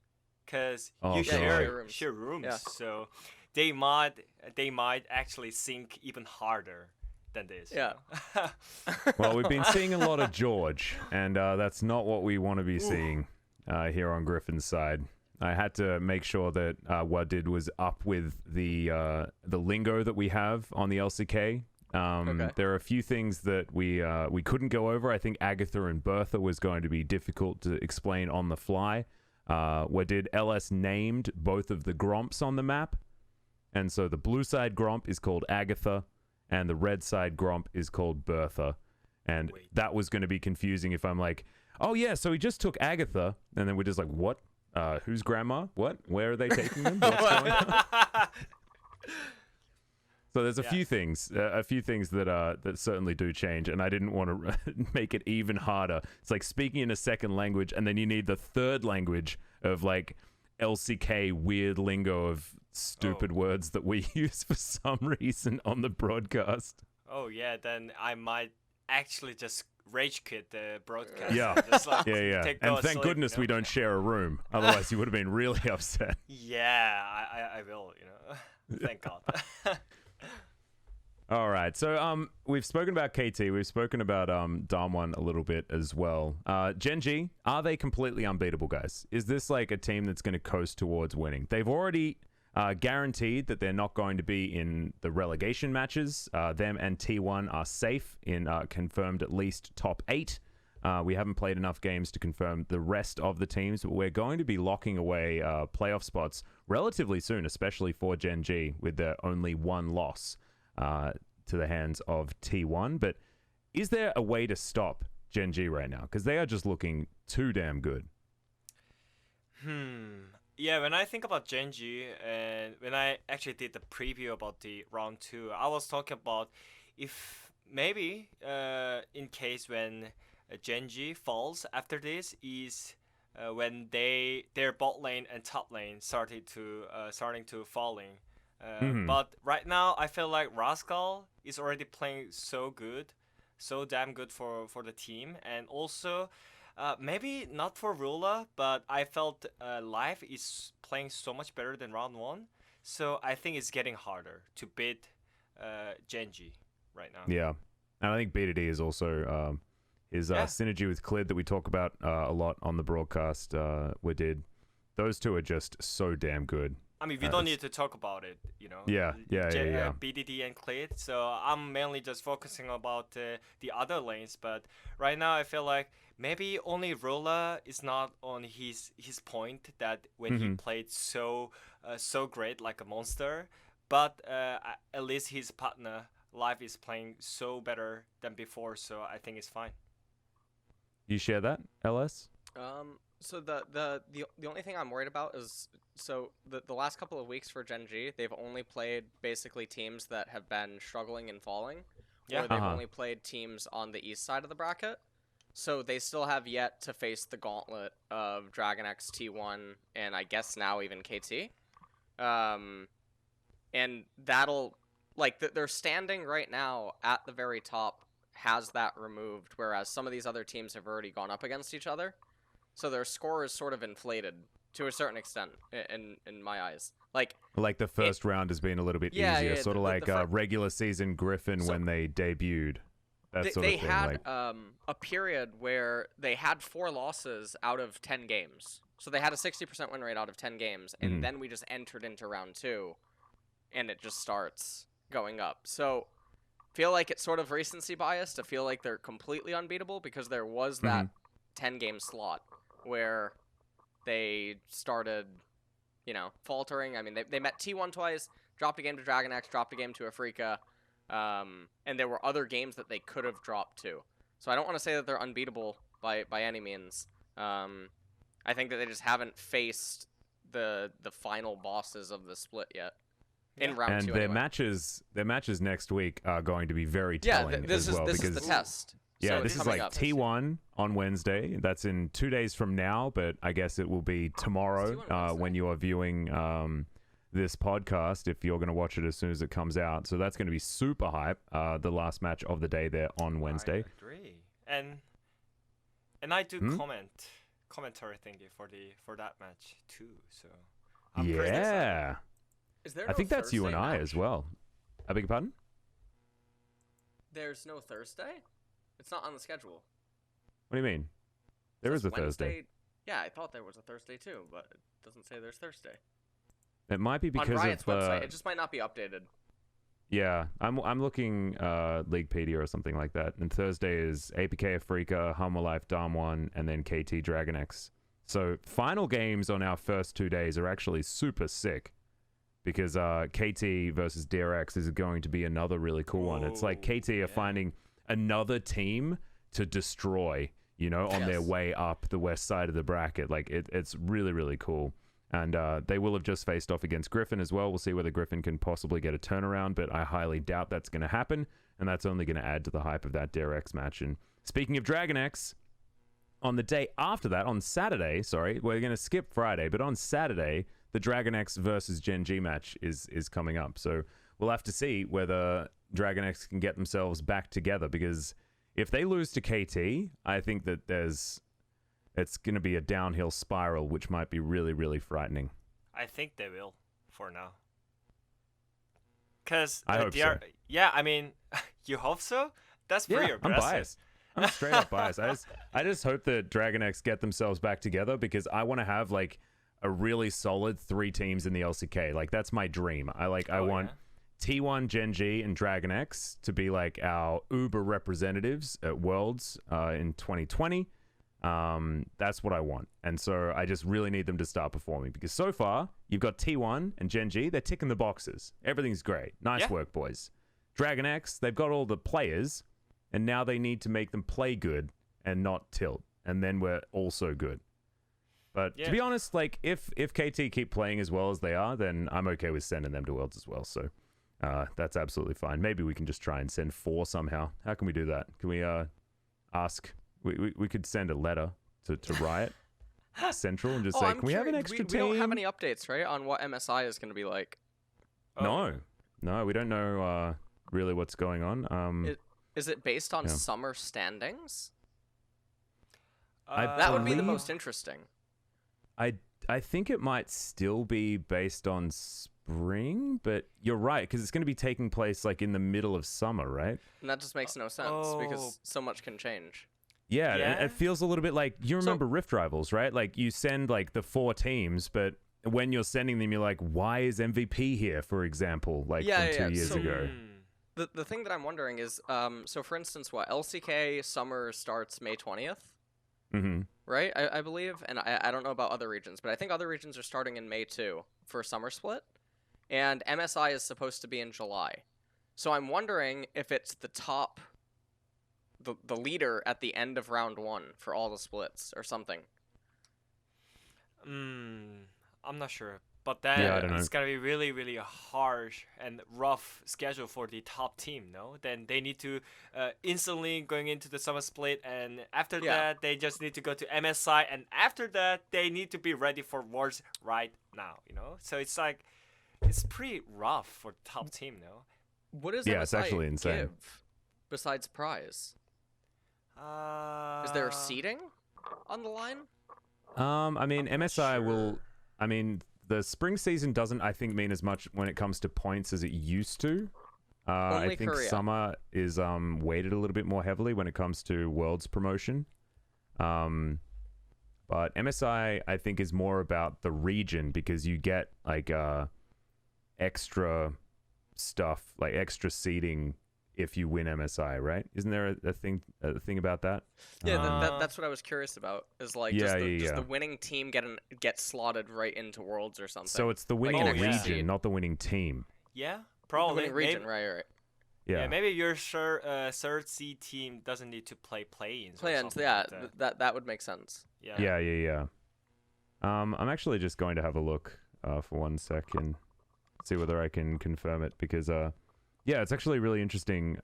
because you share rooms. Yeah. So they might actually sink even harder than this. Yeah. Well, we've been seeing a lot of George, and that's not what we want to be seeing here on Griffin's side. I had to make sure that Wadid was up with the lingo that we have on the LCK. There are a few things that we couldn't go over. I think Agatha and Bertha was going to be difficult to explain on the fly. Wadid LS named both of the Gromps on the map, and so the blue side Gromp is called Agatha, and the red side Gromp is called Bertha. And that was going to be confusing if I'm like, oh yeah, so he just took Agatha, and then we're just like, what? Who's grandma? What? Where are they taking them? What's going on? So there's a few things that certainly do change, and I didn't want to make it even harder. It's like speaking in a second language, and then you need the third language of like LCK weird lingo of stupid words that we use for some reason on the broadcast. Oh yeah, then I might actually just rage quit the broadcast. Yeah, just, like, and thank goodness we don't share a room. Otherwise, you would have been really upset. Yeah, I will. Thank God. All right, so we've spoken about KT, we've spoken about Damwon a little bit as well. Gen G, are they completely unbeatable, guys? Is this like a team that's going to coast towards winning? They've already guaranteed that they're not going to be in the relegation matches. Them and T1 are safe in confirmed at least top 8. We haven't played enough games to confirm the rest of the teams, but we're going to be locking away playoff spots relatively soon, especially for Gen G, with their only one loss to the hands of T1. But is there a way to stop Gen G right now? Because they are just looking too damn good. Yeah, when I think about Gen G, and when I actually did the preview about the round 2, I was talking about if maybe in case when Gen G falls after this is when their bot lane and top lane starting to falling. But right now, I feel like Rascal is already playing so damn good for the team. And also, maybe not for Rula, but I felt Life is playing so much better than round 1. So I think it's getting harder to beat Gen G right now. Yeah, and I think BDD is also his synergy with Clid that we talk about a lot on the broadcast. We did. Those two are just so damn good. I mean, we don't need to talk about it, Yeah. BDD and Clid. So I'm mainly just focusing about the other lanes. But right now, I feel like maybe only Rola is not on his point that when he played so great like a monster. But at least his partner Life is playing so better than before. So I think it's fine. You share that, LS? So the only thing I'm worried about is So the last couple of weeks for Gen G, they've only played basically teams that have been struggling and falling, or they've only played teams on the east side of the bracket. So they still have yet to face the gauntlet of DragonX, T1, and I guess now even KT. And that'll, like, their standing right now at the very top has that removed, whereas some of these other teams have already gone up against each other. So their score is sort of inflated to a certain extent, in my eyes. Like the first round has been a little bit easier, sort of like regular season Griffin when they debuted. They had a period where they had 4 losses out of 10 games. So they had a 60% win rate out of 10 games, and then we just entered into round 2, and it just starts going up. So feel like it's sort of recency bias to feel like they're completely unbeatable, because there was that 10-game slot where they started, faltering. I mean, they met T1 twice, dropped a game to DragonX, dropped a game to Afrika, and there were other games that they could have dropped to. So I don't want to say that they're unbeatable by any means. I think that they just haven't faced the final bosses of the split yet. In round 2 and their anyway. matches next week are going to be very telling this is the test. Yeah, so this is like T1 on Wednesday. That's in 2 days from now, but I guess it will be tomorrow when you are viewing this podcast, if you're going to watch it as soon as it comes out. So that's going to be super hype, the last match of the day there on Wednesday. I agree. And I do commentary thingy for that match too. So I'm pretty excited. Is there I think that's Thursday you and I match? as well. I beg your pardon? There's no Thursday? It's not on the schedule. What do you mean? There is a Thursday. Yeah, I thought there was a Thursday too, but it doesn't say there's Thursday. It might be because on Riot's of website. It just might not be updated. Yeah, I'm looking Leaguepedia or something like that. And Thursday is APK Afrika, Humble Life, Damwon, and then KT DragonX. So final games on our first 2 days are actually super sick, because KT versus DRX is going to be another really cool one. It's like KT are finding another team to destroy, on their way up the west side of the bracket. Like it's really, really cool. And they will have just faced off against Griffin as well. We'll see whether Griffin can possibly get a turnaround, but I highly doubt that's going to happen, and that's only going to add to the hype of that DRX match. And speaking of DragonX, on the day after that, on Saturday, we're going to skip Friday, but on Saturday, the DragonX versus Gen G match is coming up. So we'll have to see whether DragonX can get themselves back together, because if they lose to KT, I think that it's going to be a downhill spiral, which might be really, really frightening. I think they will, for now. Because I hope so. Yeah, I mean, you hope so? That's pretty aggressive. I'm biased. I'm straight up biased. I just hope that DragonX get themselves back together, because I want to have like a really solid 3 teams in the LCK. Like that's my dream. I want T1, Gen G, and DragonX to be like our Uber representatives at Worlds in 2020. That's what I want. And so I just really need them to start performing, because so far you've got T1 and Gen G. They're ticking the boxes. Everything's great. Nice work, boys. DragonX, they've got all the players, and now they need to make them play good and not tilt. And then we're also good. But to be honest, like if KT keep playing as well as they are, then I'm okay with sending them to Worlds as well. So that's absolutely fine. Maybe we can just try and send 4 somehow. How can we do that? Can we ask? We could send a letter to Riot Central and just say, can we have an extra team? We don't have any updates, right, on what MSI is going to be like. No, we don't know really what's going on. Is it based on summer standings? That would be the most interesting. I think it might still be based on spring, but you're right, because it's going to be taking place like in the middle of summer, right? And that just makes no sense, because so much can change. Yeah, and it feels a little bit like, you remember Rift Rivals, right? Like you send like the 4 teams, but when you're sending them, you're like, why is MVP here, for example, like from 2 years ago? The thing that I'm wondering is, so for instance, LCK summer starts May 20th? Mm-hmm. Right, I believe, and I don't know about other regions, but I think other regions are starting in May too for summer split, and MSI is supposed to be in July. So I'm wondering if it's the top, the leader at the end of round 1 for all the splits or something. I'm not sure. But then Yeah, I don't know. it's gonna be really, really harsh and rough schedule for the top team. No, then they need to instantly going into the summer split, and after that they just need to go to MSI, and after that they need to be ready for Worlds right now. You know, so it's like it's pretty rough for the top team. No. What does Yeah, it's MSI actually insane. give besides prize? Is there seeding on the line? I mean, I'm not MSI will. sure. I mean, the spring season doesn't, I think, mean as much when it comes to points as it used to. I think Korea. summer is weighted a little bit more heavily when it comes to Worlds promotion. But MSI, I think, is more about the region because you get like extra stuff, like extra seeding if you win MSI, right? Isn't there a thing about that? Yeah, that's what I was curious about. Is like, Yeah, does the winning team get slotted right into Worlds or something? So it's the Like winning an extra region, seed. not the winning team. Yeah, The probably. winning region, Maybe, right? yeah, maybe your third seed team doesn't need to play play-ins. Play-ins, Or yeah, something like that. that would make sense. Yeah. I'm actually just going to have a look for 1 second, see whether I can confirm it because yeah, it's actually really interesting.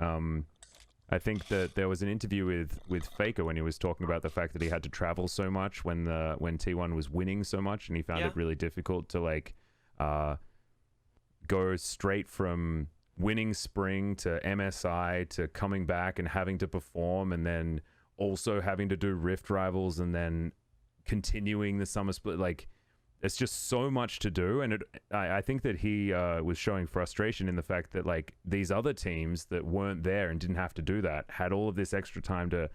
I think that there was an interview with Faker when he was talking about the fact that he had to travel so much when T1 was winning so much, and he found it really difficult to like go straight from winning spring to MSI to coming back and having to perform, and then also having to do Rift Rivals and then continuing the summer split. Like, it's just so much to do, and I think that he was showing frustration in the fact that like these other teams that weren't there and didn't have to do that had all of this extra time to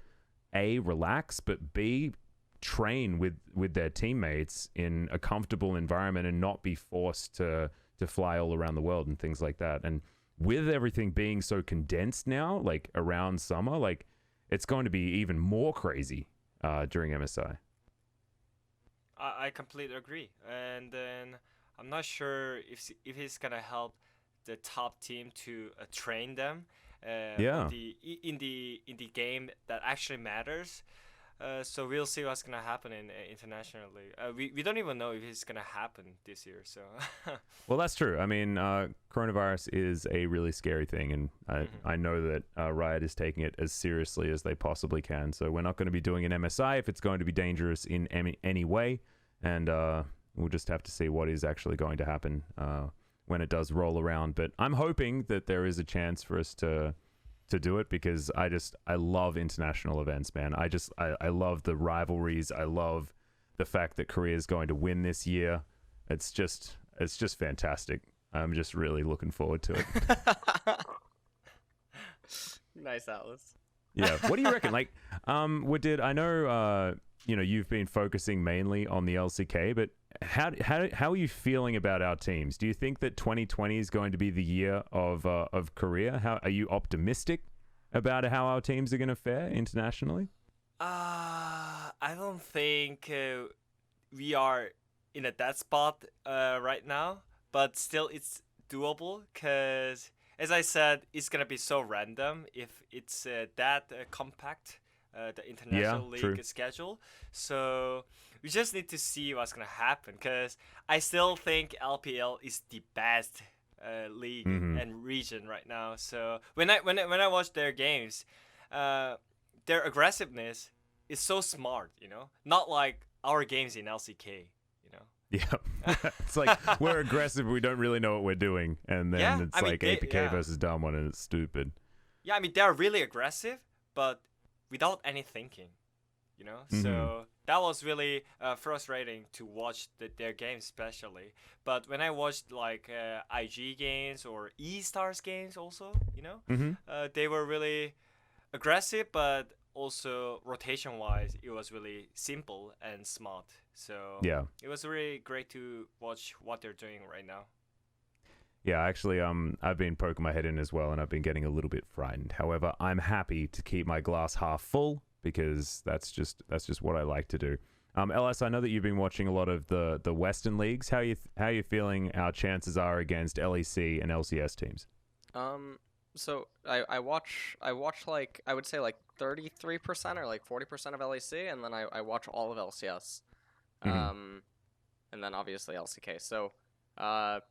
A, relax, but B, train with their teammates in a comfortable environment and not be forced to fly all around the world and things like that. And with everything being so condensed now, like around summer, like it's going to be even more crazy during MSI. I completely agree, and then I'm not sure if he's gonna help the top team to train them. In the game that actually matters. So we'll see what's gonna happen internationally. We don't even know if it's gonna happen this year. So. Well, that's true. I mean, coronavirus is a really scary thing, and I know that Riot is taking it as seriously as they possibly can. So we're not going to be doing an MSI if it's going to be dangerous in any way, and we'll just have to see what is actually going to happen when it does roll around. But I'm hoping that there is a chance for us to do it because I love international events, man. I love the rivalries. I love the fact that Korea is going to win this year. It's just fantastic. I'm just really looking forward to it. Nice, Atlas. Yeah. What do you reckon? Like, Wadid, I know you've been focusing mainly on the LCK, but how are you feeling about our teams? Do you think that 2020 is going to be the year of Korea? How are you optimistic about how our teams are going to fare internationally? I don't think we are in a dead spot right now, but still it's doable because, as I said, it's gonna be so random if it's that compact. The international league schedule, so we just need to see what's gonna happen. Because I still think LPL is the best league and region right now. So when I watch their games, their aggressiveness is so smart. Not like our games in LCK. Yeah, it's like we're aggressive, we don't really know what we're doing, and then it's like APK versus Dumb1, and it's stupid. Yeah, I mean they're really aggressive, but without any thinking, So that was really frustrating to watch their games, especially. But when I watched like IG games or E-Stars games, also, they were really aggressive, but also rotation-wise, it was really simple and smart. So yeah, it was really great to watch what they're doing right now. Yeah, actually, I've been poking my head in as well, and I've been getting a little bit frightened. However, I'm happy to keep my glass half full because that's just what I like to do. LS, I know that you've been watching a lot of the Western leagues. How are you feeling our chances are against LEC and LCS teams? So I watch like I would say like 33% or like 40% of LEC, and then I watch all of LCS. and then obviously LCK. So I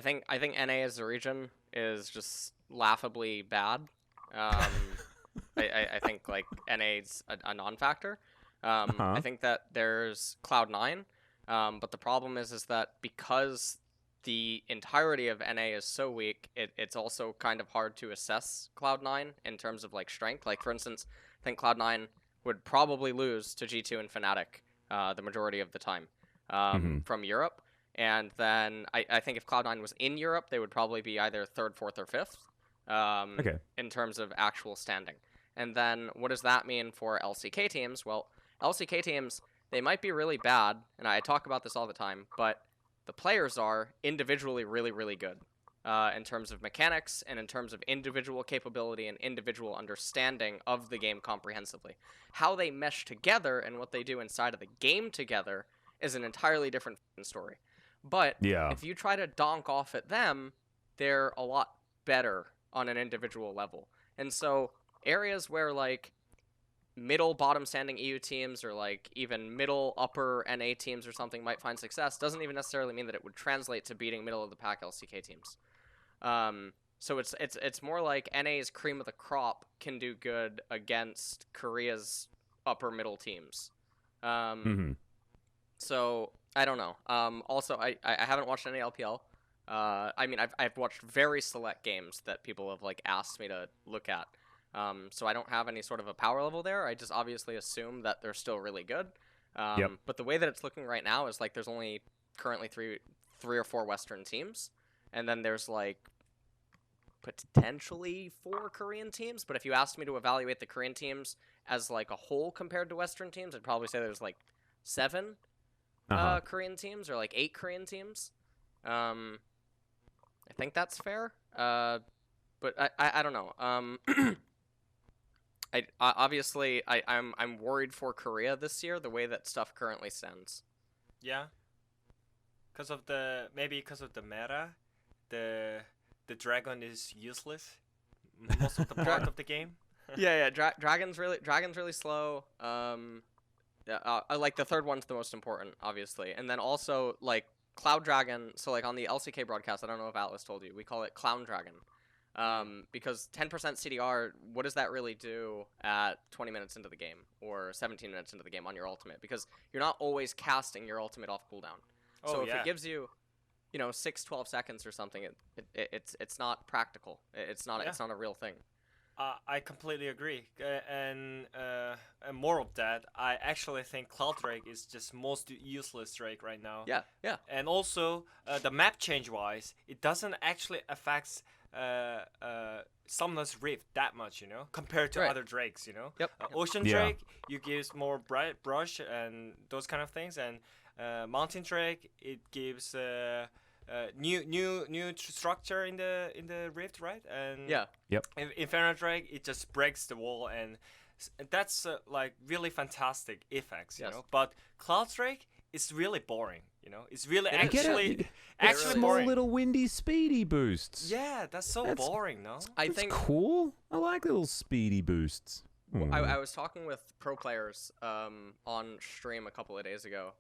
think NA as a region is just laughably bad. I think like NA's a non-factor. I think that there's Cloud9, but the problem is that because the entirety of NA is so weak, it's also kind of hard to assess Cloud9 in terms of like strength. Like for instance, I think Cloud9 would probably lose to G2 and Fnatic the majority of the time from Europe. And then I think if Cloud9 was in Europe, they would probably be either 3rd, 4th, or 5th in terms of actual standing. And then what does that mean for LCK teams? Well, LCK teams, they might be really bad, and I talk about this all the time, but the players are individually really, really good in terms of mechanics and in terms of individual capability and individual understanding of the game comprehensively. How they mesh together and what they do inside of the game together is an entirely different story. But if you try to donk off at them, they're a lot better on an individual level. And so areas where like middle bottom standing EU teams or like even middle upper NA teams or something might find success doesn't even necessarily mean that it would translate to beating middle of the pack LCK teams. So it's more like NA's cream of the crop can do good against Korea's upper middle teams. So I don't know. Also, I haven't watched any LPL. I mean, I've watched very select games that people have like asked me to look at. So I don't have any sort of a power level there. I just obviously assume that they're still really good. But the way that it's looking right now is like there's only currently three or four Western teams, and then there's like potentially 4 Korean teams. But if you asked me to evaluate the Korean teams as like a whole compared to Western teams, I'd probably say there's like 7 Korean teams or like 8 Korean teams. I think that's fair. But I don't know. I'm worried for Korea this year, the way that stuff currently stands. Yeah. Because of the meta, the dragon is useless most of the part of the game. Dragon's really slow. Like the third one's the most important, obviously, and then also like Cloud Dragon. So like on the LCK broadcast, I don't know if Atlas told you, we call it Clown Dragon. Because 10% CDR, what does that really do at 20 minutes into the game or 17 minutes into the game on your ultimate? Because you're not always casting your ultimate off cooldown. So if it gives you, 6-12 seconds or something, it's not practical. It's not a real thing. I completely agree. And more of that, I actually think Cloud Drake is just most useless Drake right now. Yeah. And also, the map change wise, it doesn't actually affect Summoner's Rift that much, compared to other Drakes, Yep. Ocean Drake, you gives more bright brush and those kind of things, and Mountain Drake, it gives new structure in the Rift, right? And Inferno Drake, it just breaks the wall, and that's like really fantastic effects, you know. But Cloud Drake is really boring, It's really actually small boring. little windy speedy boosts. Yeah, that's boring, no? I think cool. I like little speedy boosts. I was talking with pro players on stream a couple of days ago,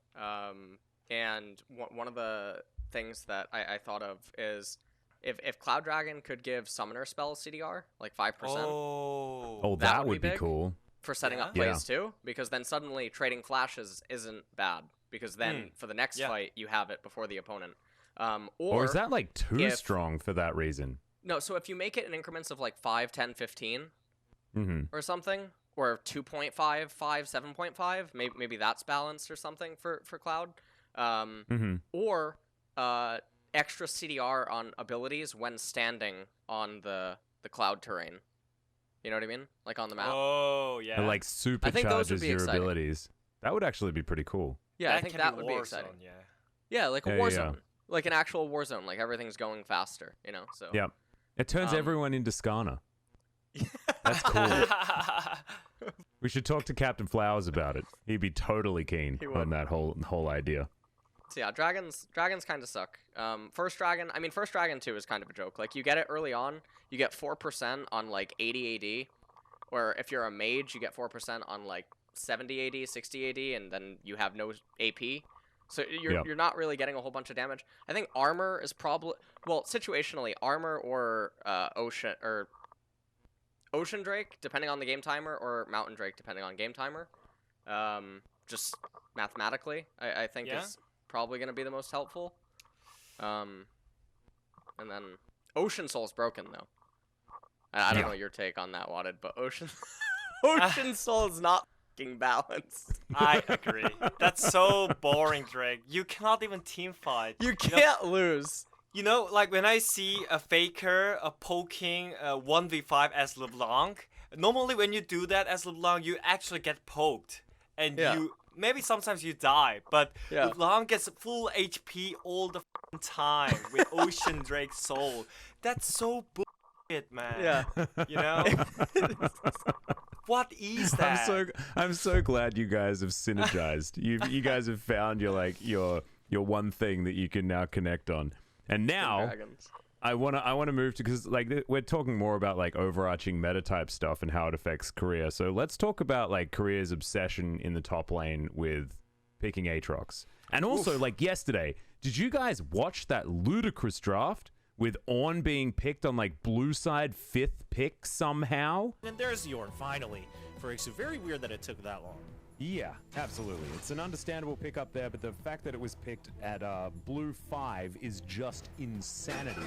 and one of the things that I thought of is if Cloud Dragon could give Summoner Spell CDR, like 5%. Oh, that would be cool. For setting up plays too, because then suddenly trading flashes isn't bad, because then for the next fight you have it before the opponent. Or is that like too strong for that reason? No, so if you make it in increments of like 5, 10, 15 or something, or 2.5, 5, 7.5, maybe that's balanced or something for Cloud. Or extra CDR on abilities when standing on the Cloud terrain. You know what I mean? Like on the map. Oh, yeah. It like supercharges your abilities. That would actually be pretty cool. Yeah, I think that would be exciting. Yeah, like a war zone. Like an actual war zone. Like everything's going faster, So. Yeah. It turns everyone into Skarner. That's cool. We should talk to Captain Flowers about it. He'd be totally keen on that whole idea. So yeah, dragons kind of suck. First Dragon 2 is kind of a joke. Like you get it early on, you get 4% on like 80 AD, or if you're a mage, you get 4% on like 70 AD, 60 AD, and then you have no AP. So you're not really getting a whole bunch of damage. I think armor is probably, well, situationally, armor or Ocean Drake, depending on the game timer, or Mountain Drake, depending on game timer. Just mathematically, I think is probably going to be the most helpful. And then Ocean Soul's broken, though. I don't know your take on that, Wadid, but Ocean Soul is not fucking balanced. I agree. That's so boring, Drake. You cannot even team fight. You can't lose. You know, like when I see a Faker poking 1v5 as LeBlanc, normally when you do that as LeBlanc, you actually get poked. And you maybe sometimes you die, but LeBlanc gets full HP all the time with Ocean Drake Soul. That's so bullshit, man. Yeah. You know? What is that? I'm so glad you guys have synergized. You guys have found your one thing that you can now connect on. And now I want to move to, because like we're talking more about like overarching meta type stuff and how it affects Korea. So let's talk about like Korea's obsession in the top lane with picking Aatrox. And also like yesterday, did you guys watch that ludicrous draft with Ornn being picked on like blue side 5th pick somehow? And there's Yorn finally for Ixu. Very weird that it took that long. Yeah, absolutely. It's an understandable pick up there, but the fact that it was picked at blue 5 is just insanity.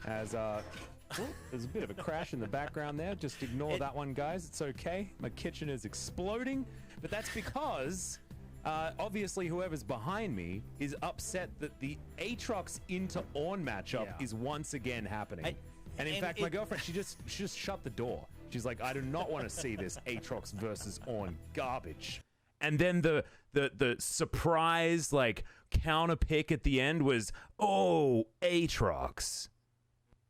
As there's a bit of a crash in the background there. Just ignore that one, guys. It's okay. My kitchen is exploding, but that's because obviously whoever's behind me is upset that the Aatrox into Ornn matchup is once again happening. And in fact, my girlfriend, she just shut the door. She's like, I do not want to see this Aatrox versus Ornn garbage. And then the surprise like counter pick at the end was, Aatrox.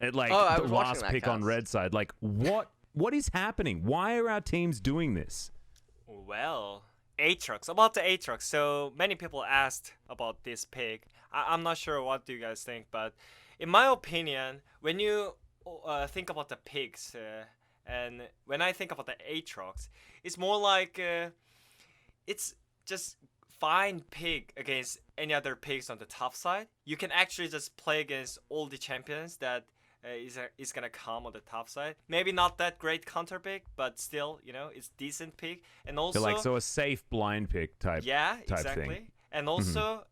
At like the last pick on red side. Like what is happening? Why are our teams doing this? Well, Aatrox. About the Aatrox. So many people asked about this pick. I'm not sure what do you guys think, but in my opinion, when you think about the picks, and when I think about the Aatrox, it's more like it's just fine pick against any other picks on the top side. You can actually just play against all the champions that is gonna come on the top side. Maybe not that great counter pick, but still, you know, it's decent pick. And also so a safe blind pick type. Yeah, type exactly. Thing. And also,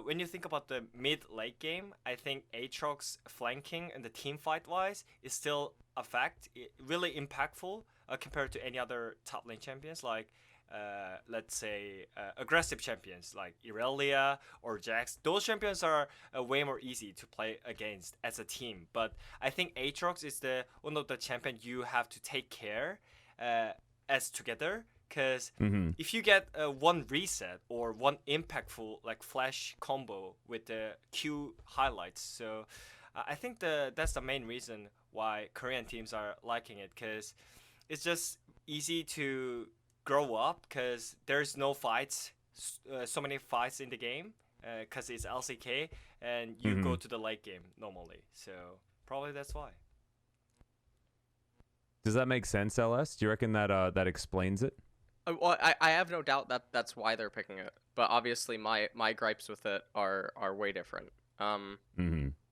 when you think about the mid-late game, I think Aatrox flanking and the team fight-wise is still a fact, really impactful compared to any other top lane champions, like, let's say, aggressive champions like Irelia or Jax. Those champions are way more easy to play against as a team. But I think Aatrox is one of the champions you have to take care as together. Because if you get one reset or one impactful like flash combo with the Q highlights, so I think that's the main reason why Korean teams are liking it, because it's just easy to grow up because there's no fights, so many fights in the game because it's LCK and you go to the late game normally. So probably that's why. Does that make sense, LS? Do you reckon that that explains it? Well, I have no doubt that that's why they're picking it, but obviously my gripes with it are way different.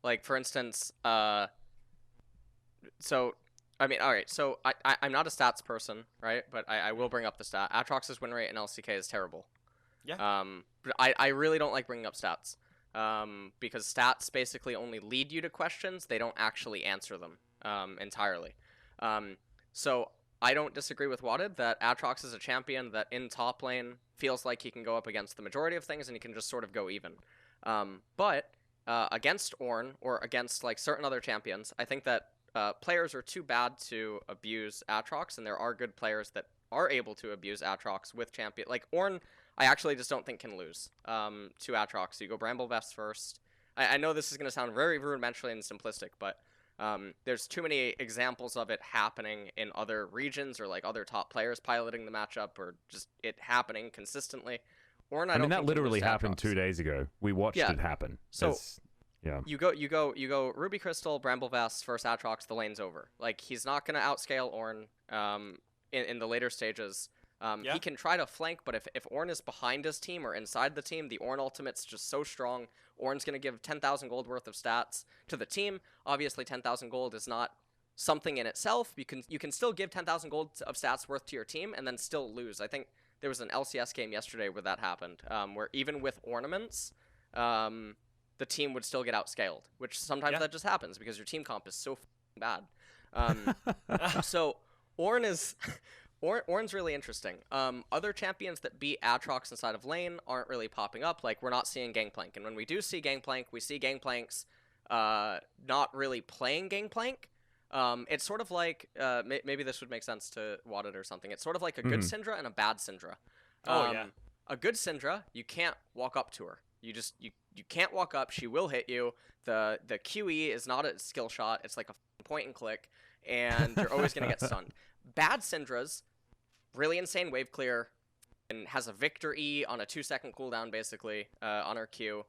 Like for instance, so I mean, all right, so I'm not a stats person, right? But I will bring up the stat. Aatrox's win rate in LCK is terrible. Yeah. But I really don't like bringing up stats, because stats basically only lead you to questions. They don't actually answer them entirely. So I don't disagree with Wadid that Aatrox is a champion that in top lane feels like he can go up against the majority of things and he can just sort of go even. But against Ornn or against like certain other champions, I think that players are too bad to abuse Aatrox, and there are good players that are able to abuse Aatrox with champion. Like Ornn, I actually just don't think can lose to Aatrox. So you go Bramble Vest first. I know this is going to sound very rudimentary and simplistic, but there's too many examples of it happening in other regions or like other top players piloting the matchup or just it happening consistently. Ornn, I mean, that literally happened 2 days ago. We watched it happen. So you go Ruby Crystal, Bramble Vest, first Aatrox, the lane's over. Like he's not gonna outscale Ornn in the later stages. He can try to flank, but if Ornn is behind his team or inside the team, the Ornn ultimate's just so strong. Ornn's going to give 10,000 gold worth of stats to the team. Obviously, 10,000 gold is not something in itself. You can still give 10,000 gold of stats worth to your team and then still lose. I think there was an LCS game yesterday where that happened, where even with ornaments, the team would still get outscaled, which sometimes that just happens because your team comp is so bad. So Ornn's really interesting. Other champions that beat Aatrox inside of lane aren't really popping up. Like, we're not seeing Gangplank. And when we do see Gangplank, we see Gangplank's not really playing Gangplank. It's sort of like, maybe this would make sense to Wadid or something. It's sort of like a good Syndra and a bad Syndra. A good Syndra, you can't walk up to her. You can't walk up. She will hit you. The QE is not a skill shot. It's like a point and click, and you're always going to get stunned. Bad Syndras, really insane wave clear, and has a Victor E on a 2-second cooldown, basically, on her Q.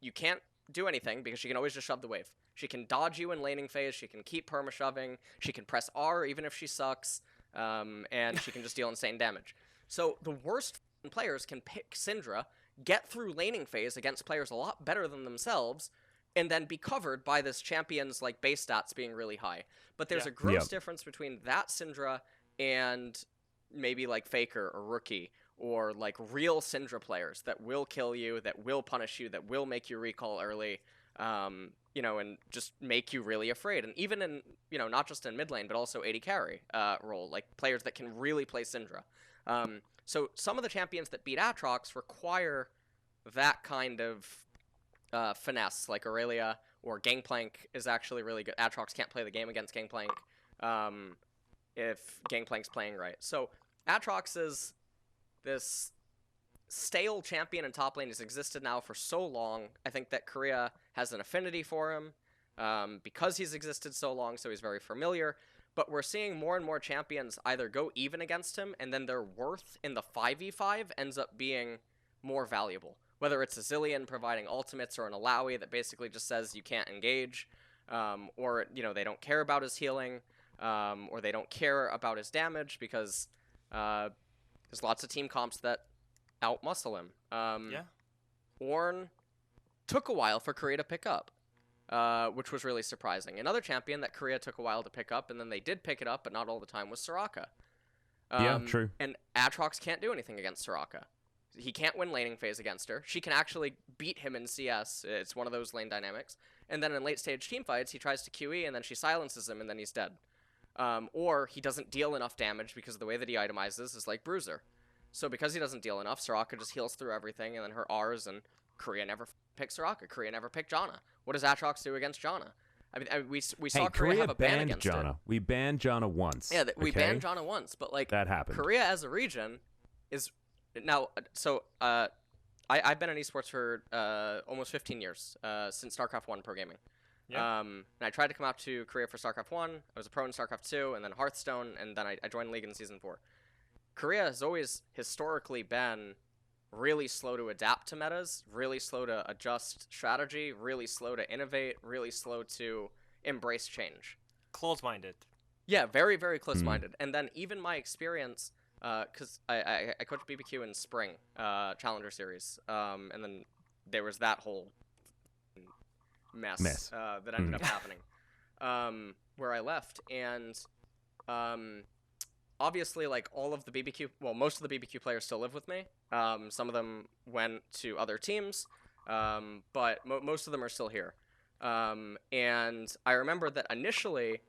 You can't do anything because she can always just shove the wave. She can dodge you in laning phase. She can keep perma-shoving. She can press R even if she sucks, and she can just deal insane damage. So the worst players can pick Syndra, get through laning phase against players a lot better than themselves, and then be covered by this champion's like base stats being really high. But there's a gross difference between that Syndra and maybe like Faker or Rookie or like real Syndra players that will kill you, that will punish you, that will make you recall early, and just make you really afraid. And even in, not just in mid lane, but also AD carry role, like players that can really play Syndra. So some of the champions that beat Aatrox require that kind of finesse, like Aurelia or Gangplank is actually really good. Aatrox can't play the game against Gangplank if Gangplank's playing right. So Aatrox is this stale champion in top lane. Has existed now for so long. I think that Korea has an affinity for him because he's existed so long, so he's very familiar. But we're seeing more and more champions either go even against him, and then their worth in the 5v5 ends up being more valuable. Whether it's a Zillion providing ultimates or an Alawi that basically just says you can't engage, or they don't care about his healing, or they don't care about his damage because there's lots of team comps that outmuscle him. Ornn took a while for Korea to pick up. Which was really surprising. Another champion that Korea took a while to pick up, and then they did pick it up, but not all the time, was Soraka. True. And Aatrox can't do anything against Soraka. He can't win laning phase against her. She can actually beat him in CS. It's one of those lane dynamics. And then in late-stage teamfights, he tries to QE, and then she silences him, and then he's dead. Or he doesn't deal enough damage because the way that he itemizes is like Bruiser. So because he doesn't deal enough, Soraka just heals through everything, and then her Rs, and Korea never picked Soraka. Korea never picked Janna. What does Aatrox do against Janna? I mean, we saw Korea have a ban against Janna. it. We banned Janna once. Yeah, we banned Janna once, but like that happened. Korea as a region is now. So I've been in esports for almost 15 years since StarCraft 1 pro gaming. And I tried to come out to Korea for StarCraft 1. I was a pro in StarCraft 2, and then Hearthstone, and then I joined League in Season 4. Korea has always historically been really slow to adapt to metas, really slow to adjust strategy, really slow to innovate, really slow to embrace change. Close-minded. Yeah, very, very close-minded. And then even my experience, because I coached BBQ in spring, Challenger Series, and then there was that whole mess. That ended up happening, where I left. And obviously, like, all of the BBQ, well, most of the BBQ players still live with me. Some of them went to other teams, but most of them are still here. And I remember that initially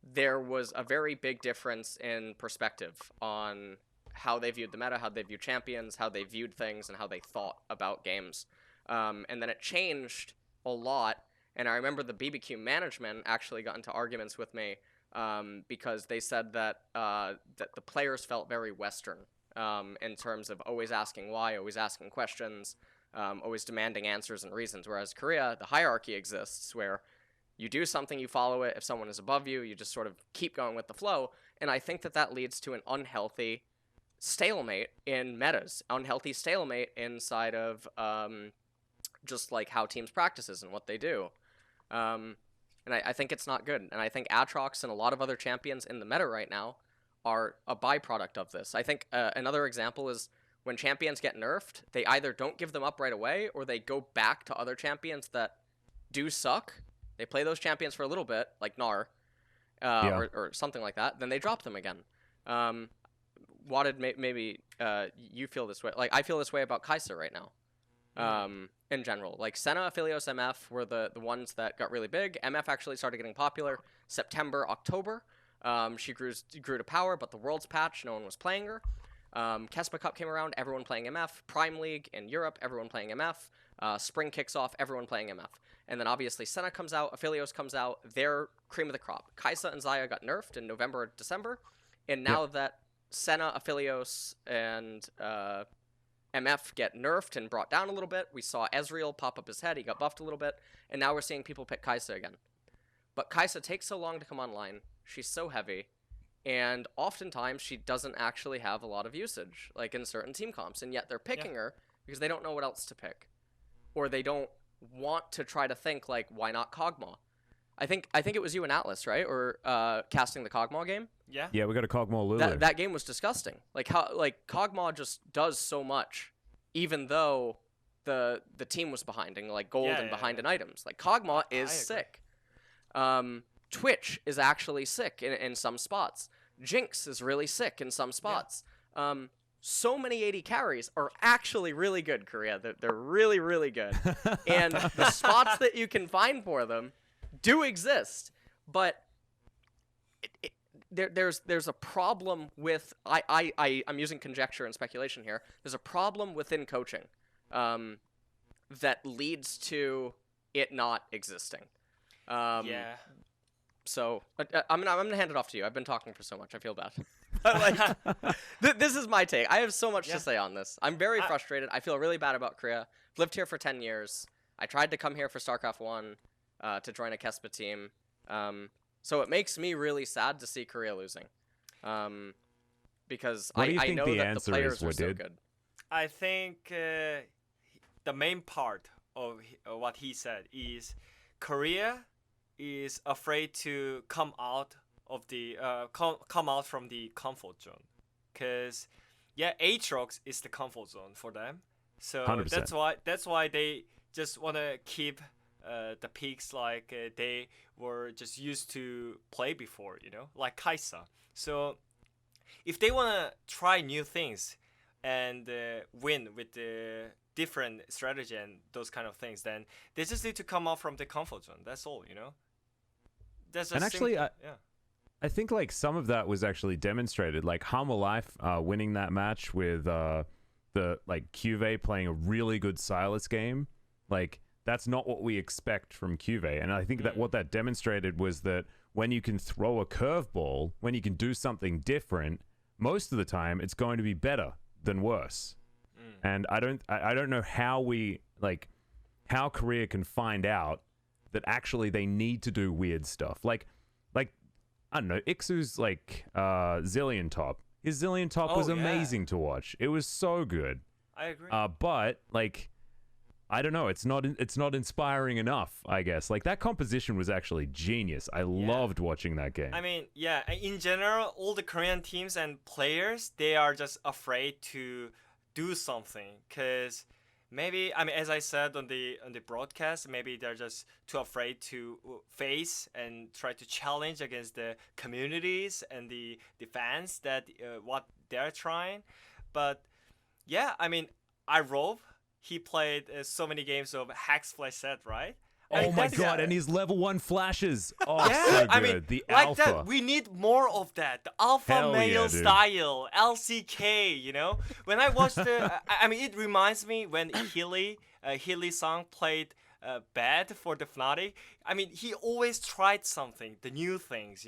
there was a very big difference in perspective on how they viewed the meta, how they viewed champions, how they viewed things, and how they thought about games. And then it changed a lot, and I remember the BBQ management actually got into arguments with me because they said that that the players felt very Western in terms of always asking why, always asking questions, always demanding answers and reasons, whereas Korea, the hierarchy exists where you do something, you follow it. If someone is above you, you just sort of keep going with the flow, and I think that that leads to an unhealthy stalemate in metas, unhealthy stalemate inside of just like how teams practices and what they do. And I think it's not good. And I think Aatrox and a lot of other champions in the meta right now are a byproduct of this. I think another example is when champions get nerfed, they either don't give them up right away or they go back to other champions that do suck. They play those champions for a little bit, like Gnar, or something like that. Then they drop them again. Wadid, maybe you feel this way. Like, I feel this way about Kai'Sa right now. In general, like Senna, Aphelios, MF were the ones that got really big. MF actually started getting popular September, October. She grew to power, but the Worlds patch, no one was playing her. Kespa Cup came around, everyone playing MF. Prime League in Europe, everyone playing MF. Spring kicks off, everyone playing MF. And then obviously Senna comes out, Aphelios comes out, they're cream of the crop. Kai'Sa and Xayah got nerfed in November, December. And now that Senna, Aphelios, and MF get nerfed and brought down a little bit, we saw Ezreal pop up his head, he got buffed a little bit, and now we're seeing people pick Kai'Sa again. But Kai'Sa takes so long to come online, she's so heavy, and oftentimes she doesn't actually have a lot of usage, like in certain team comps, and yet they're picking her because they don't know what else to pick. Or they don't want to try to think, like, why not Kog'Maw? I think it was you and Atlas, right? Or casting the Kog'Maw game? Yeah. Yeah, we got a Kog'Maw Lulu. That game was disgusting. Like Kog'Maw just does so much, even though the team was behind in like gold and behind in items. Like Kog'Maw is sick. Twitch is actually sick in some spots. Jinx is really sick in some spots. So many 80 carries are actually really good, Korea. They're really, really good. And the spots that you can find for them do exist, but there's a problem with I'm using conjecture and speculation here. There's a problem within coaching that leads to it not existing. So I'm gonna hand it off to you. I've been talking for so much. I feel bad. This is my take. I have so much to say on this. I'm very frustrated. I feel really bad about Korea. I've lived here for 10 years. I tried to come here for StarCraft 1 to join a Kespa team. So it makes me really sad to see Korea losing. Because I know that the players are so good. I think the main part of what he said is Korea is afraid to come out of the come out from the comfort zone, because Aatrox is the comfort zone for them. So 100%. that's why they just want to keep the peaks like they were just used to play before, like Kai'Sa. So if they want to try new things and win with the different strategy and those kind of things, then they just need to come out from the comfort zone. That's all, That's and actually, I think like some of that was actually demonstrated, like Humble Life winning that match with the like Cuvée playing a really good Silas game. Like that's not what we expect from Cuvée, and I think that what that demonstrated was that when you can throw a curveball, when you can do something different, most of the time it's going to be better than worse. And I don't know how Korea can find out that actually they need to do weird stuff. Like I don't know, Ixu's like Zillion Top. His Zillion Top was amazing to watch. It was so good. I agree. But like I don't know, it's not inspiring enough, I guess. Like that composition was actually genius. I loved watching that game. I mean, in general, all the Korean teams and players, they are just afraid to do something, because maybe, I mean, as I said on the broadcast, maybe they're just too afraid to face and try to challenge against the communities and the fans that what they're trying. But I mean, Irov, he played so many games of Hex Flash Set, right? Oh my god, and his level 1 flashes. Oh, so good. I mean, the like alpha. that, we need more of that. The alpha male style, LCK, When I watched I mean, it reminds me when Healy Song played bad for the Fnatic. I mean, he always tried something, the new things,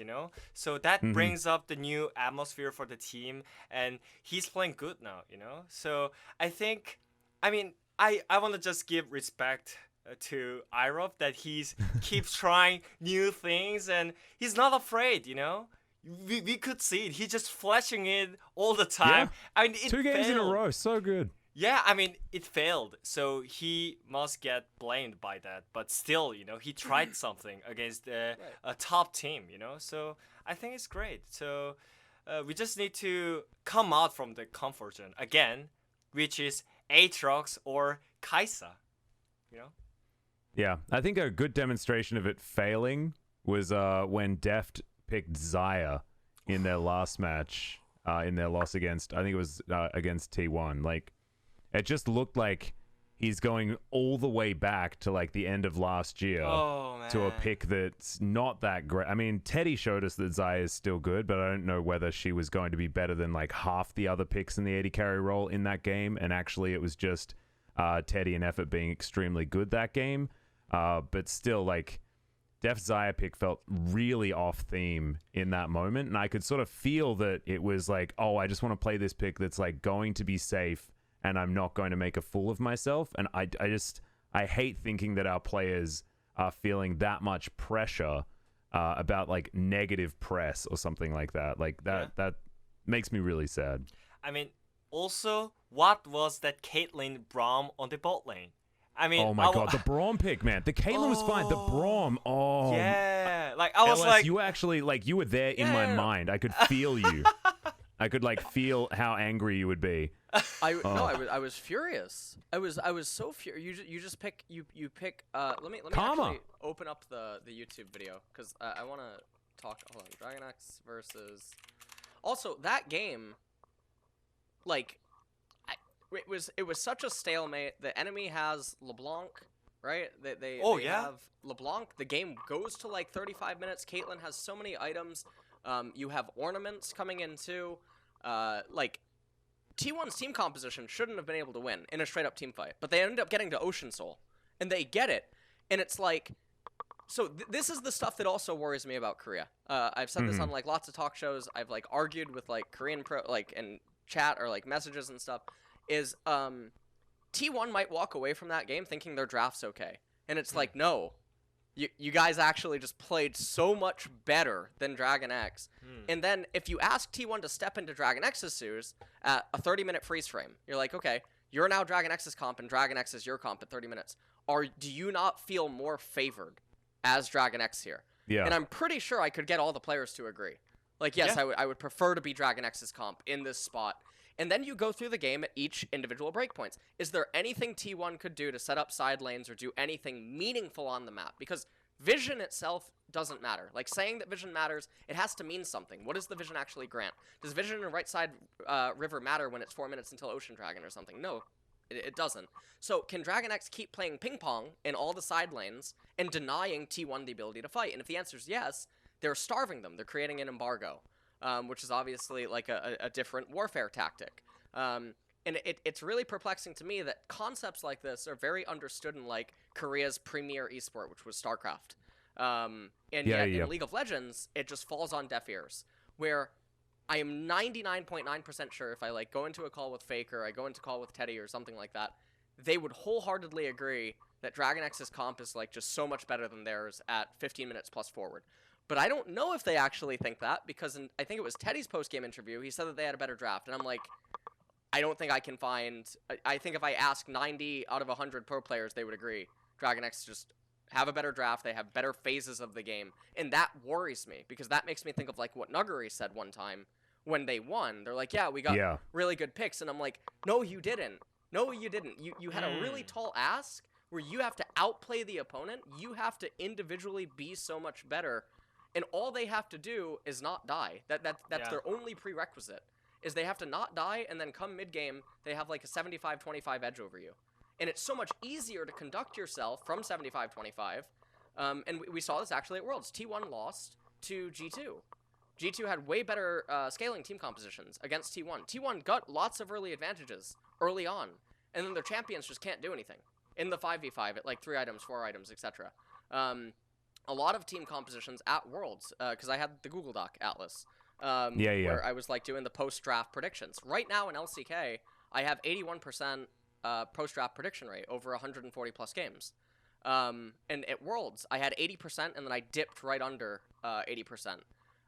So that brings up the new atmosphere for the team, and he's playing good now, So I think, I mean, I want to just give respect to Irov that he's keeps trying new things and he's not afraid, we could see it. He's just flashing it all the time. I mean, 2 games in a row, so good. Yeah, I mean, it failed, so he must get blamed by that. But still, he tried something against a top team, So I think it's great. So we just need to come out from the comfort zone again, which is Aatrox or Kaisa. You know? Yeah, I think a good demonstration of it failing was when Deft picked Xayah in their last match, in their loss against, I think it was against T1. Like, it just looked like he's going all the way back to like the end of last year to a pick that's not that great. I mean, Teddy showed us that Xayah is still good, but I don't know whether she was going to be better than like half the other picks in the AD carry role in that game. And actually, it was just Teddy and Effort being extremely good that game. But still, like, Def Xayah pick felt really off theme in that moment. And I could sort of feel that it was like, oh, I just want to play this pick that's like going to be safe and I'm not going to make a fool of myself. And I hate thinking that our players are feeling that much pressure about like negative press or something like that. Like that makes me really sad. I mean, also, what was that Caitlyn Braum on the bot lane? I mean, oh my god, the Braum pick, man. The Caitlyn was fine. The Braum, yeah. Like I was LS, like, you actually like you were there in my mind. I could feel you. I could like feel how angry you would be. I was furious. I was so furious. You just pick you pick. Let me actually open up the YouTube video because I want to talk. Hold on, Dragon X versus. Also, that game, like, it was such a stalemate. The enemy has LeBlanc, right? They have LeBlanc. The game goes to like 35 minutes. Caitlyn has so many items. You have ornaments coming in too. Like, T1's team composition shouldn't have been able to win in a straight up team fight, but they ended up getting to Ocean Soul, and they get it, and it's like, so this is the stuff that also worries me about Korea. I've said this on like lots of talk shows. I've like argued with like Korean pro like in chat or like messages and stuff. Is T1 might walk away from that game thinking their draft's okay, and it's like, no, you guys actually just played so much better than Dragon X. And then if you ask T1 to step into Dragon X's shoes at a 30-minute freeze frame, you're like, okay, you're now Dragon X's comp and Dragon X is your comp at 30 minutes. Do you not feel more favored as Dragon X here? Yeah. And I'm pretty sure I could get all the players to agree. Like, yes, I would prefer to be Dragon X's comp in this spot. And then you go through the game at each individual breakpoints. Is there anything T1 could do to set up side lanes or do anything meaningful on the map? Because vision itself doesn't matter. Like, saying that vision matters, it has to mean something. What does the vision actually grant? Does vision in right side river matter when it's 4 minutes until Ocean Dragon or something? No, it doesn't. So can Dragon X keep playing ping pong in all the side lanes and denying T1 the ability to fight? And if the answer is yes, they're starving them. They're creating an embargo. Which is obviously like a different warfare tactic. And it's really perplexing to me that concepts like this are very understood in like Korea's premier esport, which was StarCraft. And yet in League of Legends, it just falls on deaf ears, where I am 99.9% sure if I like go into a call with Faker, I go into a call with Teddy or something like that, they would wholeheartedly agree that Dragon X's comp is like just so much better than theirs at 15 minutes plus forward. But I don't know if they actually think that, because I think it was Teddy's post-game interview, he said that they had a better draft. And I'm like, I don't think I can find... I think if I ask 90 out of 100 pro players, they would agree. Dragon X just have a better draft, they have better phases of the game. And that worries me, because that makes me think of like what Nuggery said one time when they won. They're like, yeah, we got really good picks. And I'm like, no, you didn't. No, you didn't. You had a really tall ask where you have to outplay the opponent. You have to individually be so much better. And all they have to do is not die. That's their only prerequisite, is they have to not die, and then come mid-game, they have like a 75-25 edge over you. And it's so much easier to conduct yourself from 75-25. And we saw this actually at Worlds. T1 lost to G2. G2 had way better scaling team compositions against T1. T1 got lots of early advantages early on, and then their champions just can't do anything in the 5v5 at like 3 items, 4 items, etc. A lot of team compositions at Worlds, because I had the Google Doc Atlas, where I was like doing the post-draft predictions. Right now in LCK, I have 81% post-draft prediction rate over 140 plus games. And at Worlds, I had 80%, and then I dipped right under 80%.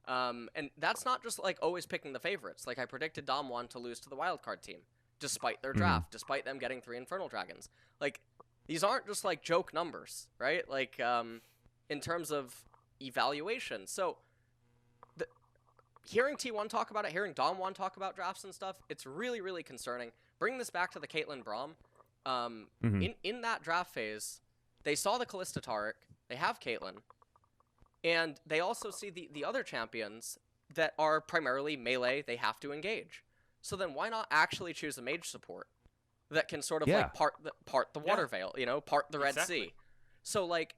And that's not just like always picking the favorites. Like, I predicted Dom1 to lose to the wildcard team, despite their draft, despite them getting 3 Infernal Dragons. Like, these aren't just like joke numbers, right? Like, in terms of evaluation. So hearing T1 talk about it, hearing Dom1 talk about drafts and stuff, it's really, really concerning. Bring this back to the Caitlyn Braum. In that draft phase, they saw the Kalista Taric, they have Caitlyn, and they also see the other champions that are primarily melee they have to engage. So then why not actually choose a mage support that can sort of like part the water veil, you know, part the Red Sea. So like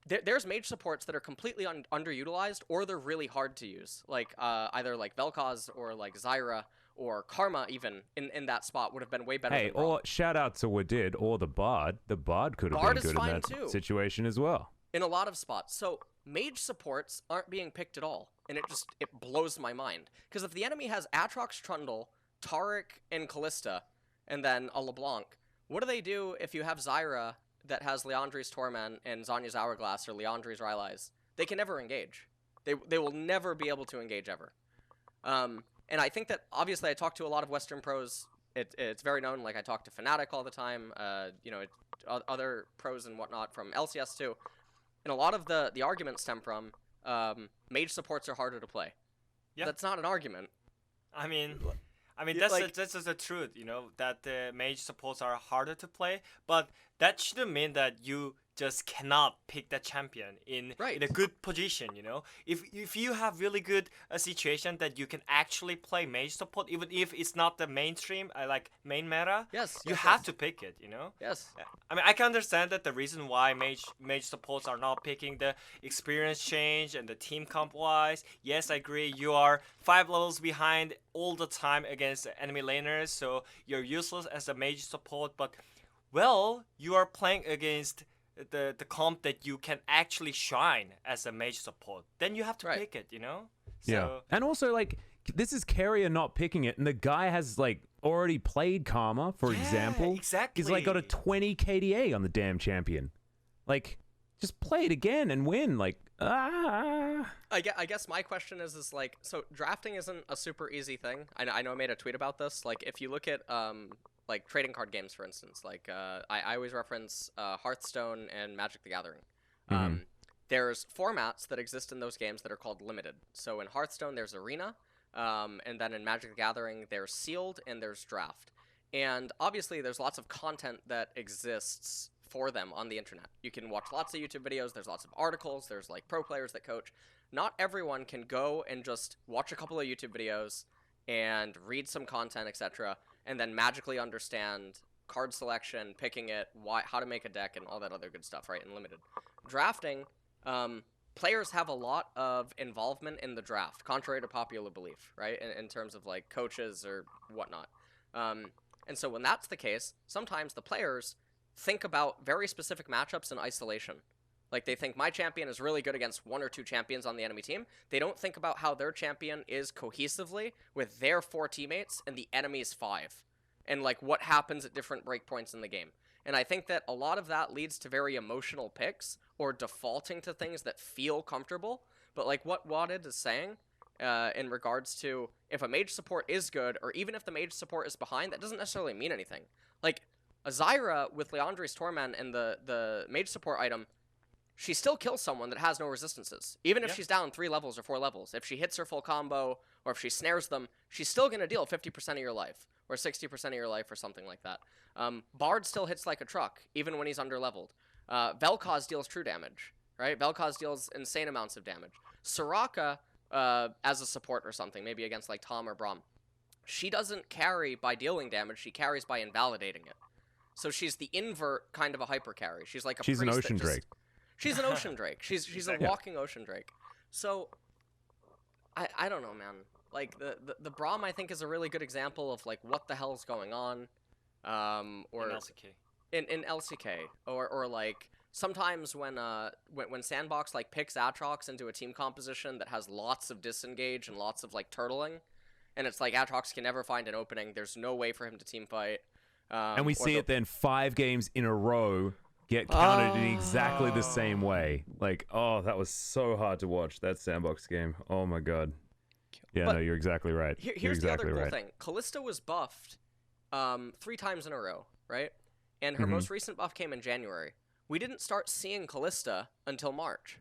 there's mage supports that are completely underutilized, or they're really hard to use. Like either like Vel'Koz or like Zyra or Karma even in that spot would have been way better than Braum. Or shout out to Wadid or the Bard. The Bard could have been good in that situation as well. In a lot of spots. So mage supports aren't being picked at all. And it blows my mind. Because if the enemy has Aatrox, Trundle, Taric, and Kalista, and then a LeBlanc, what do they do if you have Zyra that has Leandri's Torment and Zhonya's Hourglass or Leandri's Rylai's? They can never engage. They will never be able to engage ever. And I think that, obviously, I talk to a lot of Western pros. It's very known. Like, I talk to Fnatic all the time, you know, other pros and whatnot from LCS too. And a lot of the arguments stem from mage supports are harder to play. Yeah. That's not an argument. I mean that's just the truth, you know, that the mage supports are harder to play, but that shouldn't mean that you just cannot pick that champion in a good position, you know. If you have really good situation that you can actually play mage support, even if it's not the mainstream, like main meta, you have to pick it, you know. Yes. I mean, I can understand that the reason why mage supports are not picking the experience change and the team comp wise. Yes, I agree. You are 5 levels behind all the time against enemy laners, so you're useless as a mage support. But well, you are playing against the comp that you can actually shine as a mage support. Then you have to pick it, you know. So, and also like this is Carrier not picking it, and the guy has like already played Karma, for example. Exactly. He's like got a 20 KDA on the damn champion. Like, just play it again and win. Like, I guess my question is like, so drafting isn't a super easy thing. I know I made a tweet about this. Like, if you look at like trading card games, for instance, like I always reference Hearthstone and Magic the Gathering. There's formats that exist in those games that are called limited. So in Hearthstone, there's Arena, and then in Magic the Gathering, there's Sealed and there's Draft. And obviously, there's lots of content that exists for them on the internet. You can watch lots of YouTube videos, there's lots of articles, there's like pro players that coach. Not everyone can go and just watch a couple of YouTube videos and read some content, etc., and then magically understand card selection, picking it, how to make a deck, and all that other good stuff, right, in limited. Drafting, players have a lot of involvement in the draft, contrary to popular belief, right, in terms of, like, coaches or whatnot. And so when that's the case, sometimes the players think about very specific matchups in isolation. Like, they think my champion is really good against 1 or 2 champions on the enemy team. They don't think about how their champion is cohesively with their 4 teammates and the enemy's 5. And, like, what happens at different breakpoints in the game. And I think that a lot of that leads to very emotional picks or defaulting to things that feel comfortable. But, like, what Wadid is saying in regards to if a mage support is good, or even if the mage support is behind, that doesn't necessarily mean anything. Like, a Zyra with Leandri's Torment and the mage support item, she still kills someone that has no resistances. Even if she's down 3 levels or 4 levels. If she hits her full combo, or if she snares them, she's still going to deal 50% of your life, or 60% of your life, or something like that. Bard still hits like a truck, even when he's under-leveled. Vel'Koz deals true damage, right? Vel'Koz deals insane amounts of damage. Soraka, as a support or something, maybe against like Tom or Braum, she doesn't carry by dealing damage, she carries by invalidating it. So she's the invert kind of a hyper carry. She's like a She's an Ocean Drake. She's an Ocean Drake. She's a walking Ocean Drake. So, I don't know, man. Like, the Braum, I think, is a really good example of, like, what the hell's going on. Or in LCK. In LCK. Or like, sometimes when Sandbox, like, picks Aatrox into a team composition that has lots of disengage and lots of, like, turtling, and it's like Aatrox can never find an opening. There's no way for him to team fight. And we see it then 5 games in a row get counted in exactly the same way. Like, oh, that was so hard to watch, that Sandbox game. Oh my god. Yeah, but no, you're exactly right. Here's exactly the other cool thing. Kalista was buffed 3 times in a row, right? And her most recent buff came in January. We didn't start seeing Kalista until March.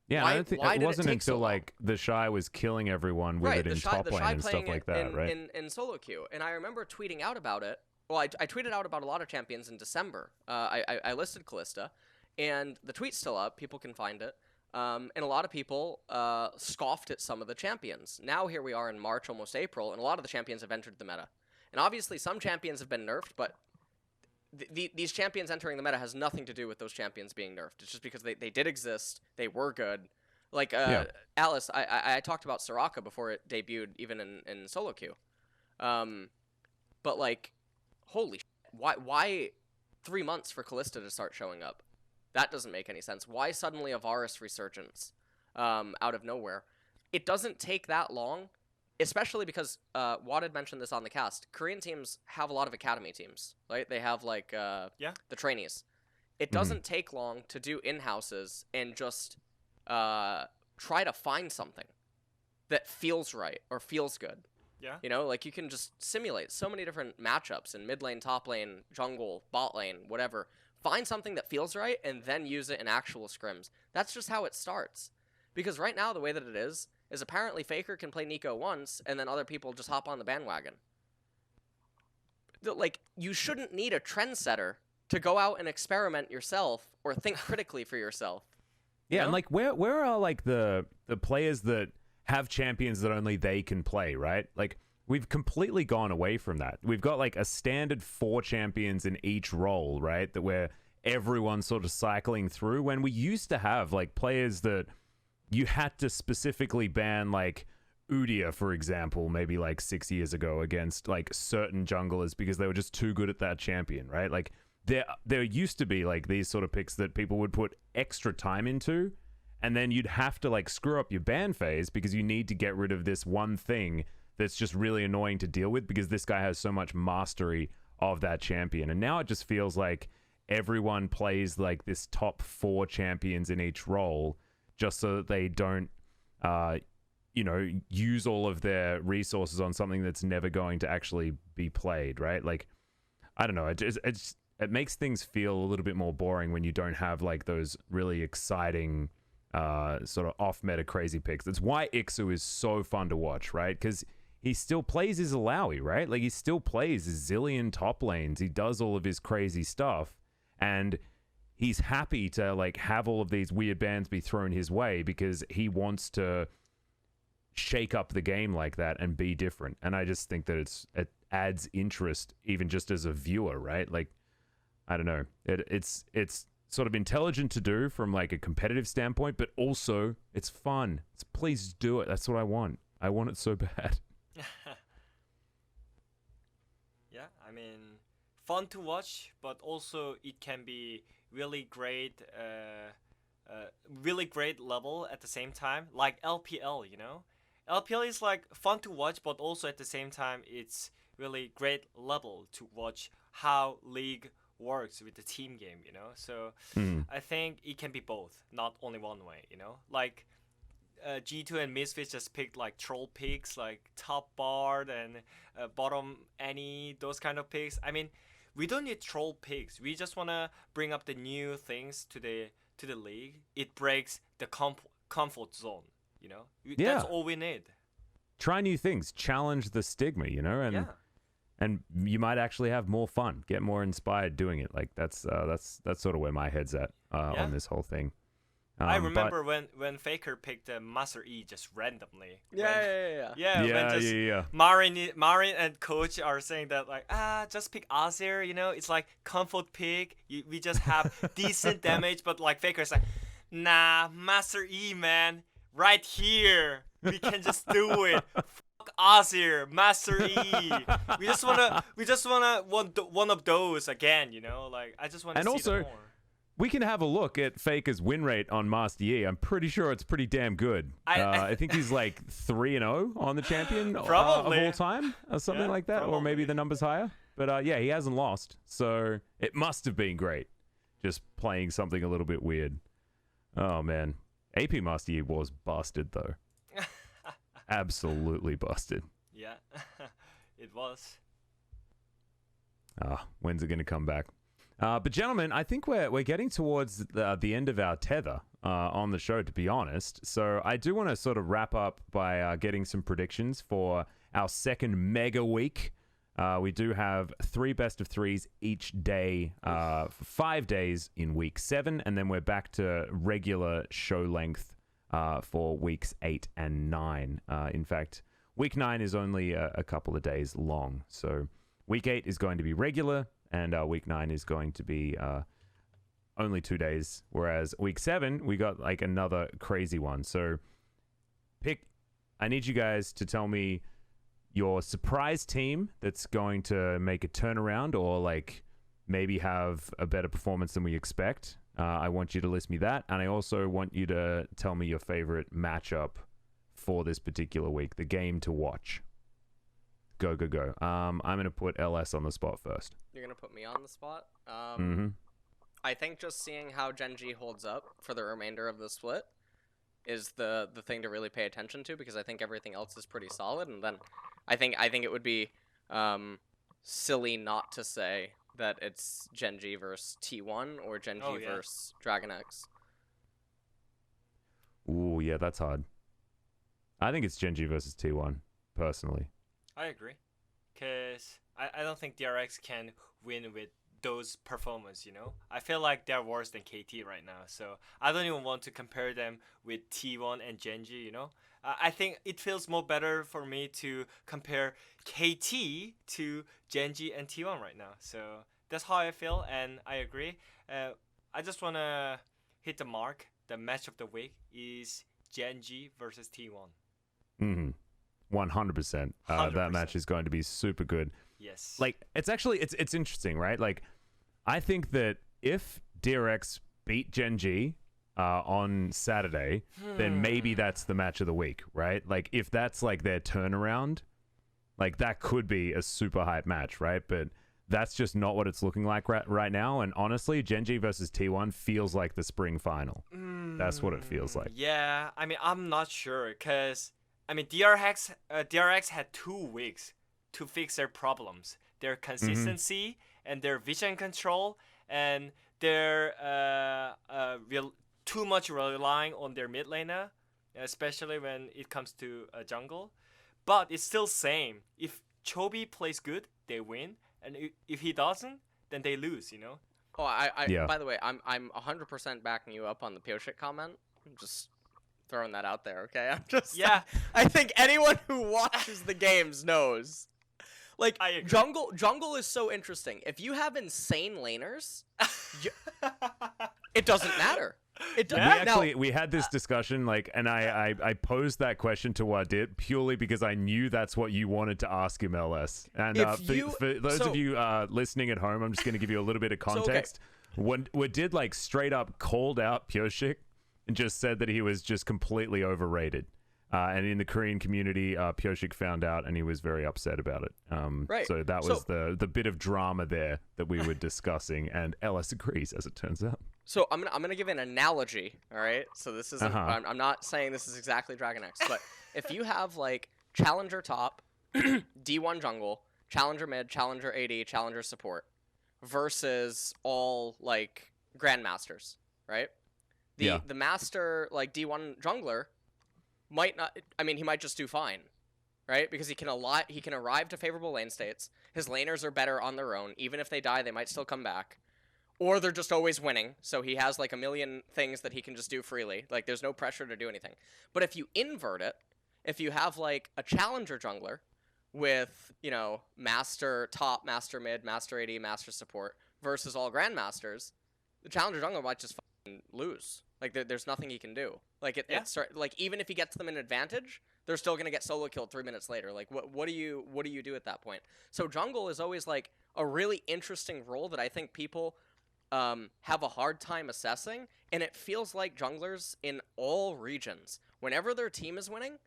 Yeah, Why- I don't think why it did it wasn't take so until long? like the Shy was killing everyone with it in top lane and stuff like that, right? In solo queue, and I remember tweeting out about it. Well, I tweeted out about a lot of champions in December. I listed Callista, and the tweet's still up. People can find it. And a lot of people scoffed at some of the champions. Now here we are in March, almost April, and a lot of the champions have entered the meta. And obviously some champions have been nerfed, but these champions entering the meta has nothing to do with those champions being nerfed. It's just because they did exist, they were good. Like Alice, I talked about Soraka before it debuted, even in solo queue. But like, holy why 3 months for Callista to start showing up? That doesn't make any sense. Why suddenly a Varus resurgence out of nowhere? It doesn't take that long, especially because Wadid mentioned this on the cast. Korean teams have a lot of academy teams, right? They have like the trainees. It doesn't take long to do in-houses and just try to find something that feels right or feels good. Yeah. You know, like you can just simulate so many different matchups in mid lane, top lane, jungle, bot lane, whatever. Find something that feels right and then use it in actual scrims. That's just how it starts. Because right now, the way that it is apparently Faker can play Nico once and then other people just hop on the bandwagon. Like, you shouldn't need a trendsetter to go out and experiment yourself or think critically for yourself. Yeah, You know? and like where are like the players that have champions that only they can play, right? Like we've completely gone away from that. We've got like a standard 4 champions in each role, right? That where everyone's sort of cycling through, when we used to have like players that you had to specifically ban, like Udia, for example, maybe like 6 years ago against like certain junglers because they were just too good at that champion, right? Like there used to be like these sort of picks that people would put extra time into, and then you'd have to like screw up your ban phase because you need to get rid of this one thing that's just really annoying to deal with because this guy has so much mastery of that champion. And now it just feels like everyone plays like this top 4 champions in each role just so that they don't, use all of their resources on something that's never going to actually be played, right? Like, I don't know. It makes things feel a little bit more boring when you don't have like those really exciting sort of off-meta crazy picks. That's why Ixu is so fun to watch, right? Because he still plays his Alawi, right? Like he still plays his zillion top lanes. He does all of his crazy stuff, and he's happy to like have all of these weird bans be thrown his way because he wants to shake up the game like that and be different. And I just think that it adds interest even just as a viewer, right? Like, I don't know. It's sort of intelligent to do from like a competitive standpoint, but also it's fun. Please do it. That's what I want. I want it so bad. Yeah, I mean, fun to watch, but also it can be really great level at the same time, like LPL, you know? LPL is like fun to watch, but also at the same time, it's really great level to watch how League works with the team game, you know? So I think it can be both, not only one way, you know? Like G2 and Misfits just picked like troll picks, like top Bard and bottom Annie, those kind of picks. I mean, we don't need troll picks. We just want to bring up the new things to the league. It breaks the comfort zone, you know? That's all we need. Try new things, challenge the stigma, you know? And you might actually have more fun, get more inspired doing it. Like that's sort of where my head's at on this whole thing. I remember when Faker picked Master E just randomly. Yeah. Marin and Coach are saying that like just pick Azir, you know, it's like comfort pick. We just have decent damage, but like Faker's like, nah, Master E, man, right here, we can just do it. Azir, Master E. We just wanna want one of those again, you know. Like I just want to see also, them more. We can have a look at Faker's win rate on Master Yi. I'm pretty sure it's pretty damn good. I think he's like 3-0 on the champion of all time, or something like that, probably. or maybe the number's higher. But yeah, he hasn't lost, so it must have been great. Just playing something a little bit weird. Oh man, AP Master Yi was busted though. Absolutely busted. Yeah, it was. When's it going to come back? But gentlemen, I think we're getting towards the end of our tether on the show, to be honest. So I do want to sort of wrap up by getting some predictions for our second mega week. We do have 3 best of 3s each day for 5 days in week 7, and then we're back to regular show length for weeks 8 and 9. In fact, week 9 is only a couple of days long. So week 8 is going to be regular, and week 9 is going to be only 2 days. Whereas week 7, we got like another crazy one. So I need you guys to tell me your surprise team that's going to make a turnaround or like maybe have a better performance than we expect. I want you to list me that. And I also want you to tell me your favorite matchup for this particular week, the game to watch. Go. I'm going to put LS on the spot first. You're going to put me on the spot? Mm-hmm. I think just seeing how Gen.G holds up for the remainder of the split is the thing to really pay attention to, because I think everything else is pretty solid. And then I think it would be silly not to say that it's Gen.G versus T1 or Gen.G versus Dragon X. Ooh, yeah, that's hard. I think it's Gen.G versus T1, personally. I agree. Because I don't think DRX can win with those performance, you know? I feel like they're worse than KT right now. So I don't even want to compare them with T1 and Gen.G, you know? I think it feels more better for me to compare KT to Gen.G and T1 right now. So that's how I feel, and I agree. I just want to hit the mark. The match of the week is Gen.G versus T1. Mm-hmm. 100%. That match is going to be super good. Yes. Like, it's interesting, right? Like, I think that if DRX beat Gen.G on Saturday, then maybe that's the match of the week, right? Like, if that's like their turnaround, like that could be a super hype match, right? But that's just not what it's looking like right now. And honestly, Gen.G versus T1 feels like the spring final. That's what it feels like. Yeah, I mean, I'm not sure, because I mean, DRX had 2 weeks to fix their problems, their consistency and their vision control, and their too much relying on their mid laner, especially when it comes to jungle. But it's still same. If Chobi plays good, they win, and if he doesn't, then they lose. You know. Oh, By the way, I'm 100% backing you up on the POG comment. I'm just throwing that out there, okay? I think anyone who watches the games knows. Like, jungle is so interesting. If you have insane laners, it doesn't matter. It doesn't. We had this discussion, like, and I posed that question to Wadid purely because I knew that's what you wanted to ask him, LS. And for those of you listening at home, I'm just going to give you a little bit of context. When Wadid like straight up called out Pyoshik and just said that he was just completely overrated. And in the Korean community, Pyoshik found out and he was very upset about it. Right. So that was the bit of drama there that we were discussing, and Ellis agrees, as it turns out. So I'm gonna give an analogy, all right? So this isn't. I'm not saying this is exactly Dragon X, but if you have like Challenger top, D1 jungle, Challenger mid, Challenger AD, Challenger support, versus all like Grandmasters, right? The master like D1 jungler might not. I mean, he might just do fine, right? Because he can arrive to favorable lane states. His laners are better on their own. Even if they die, they might still come back. Or they're just always winning, so he has like a million things that he can just do freely. Like, there's no pressure to do anything. But if you invert it, if you have like a challenger jungler with, you know, master top, master mid, master AD, master support versus all grandmasters, the challenger jungler might just fucking lose. Like, there's nothing he can do. Like, it's like, even if he gets them an advantage, they're still gonna get solo killed 3 minutes later. Like, what do you do at that point? So jungle is always like a really interesting role that I think people have a hard time assessing, and it feels like junglers in all regions, whenever their team is winning,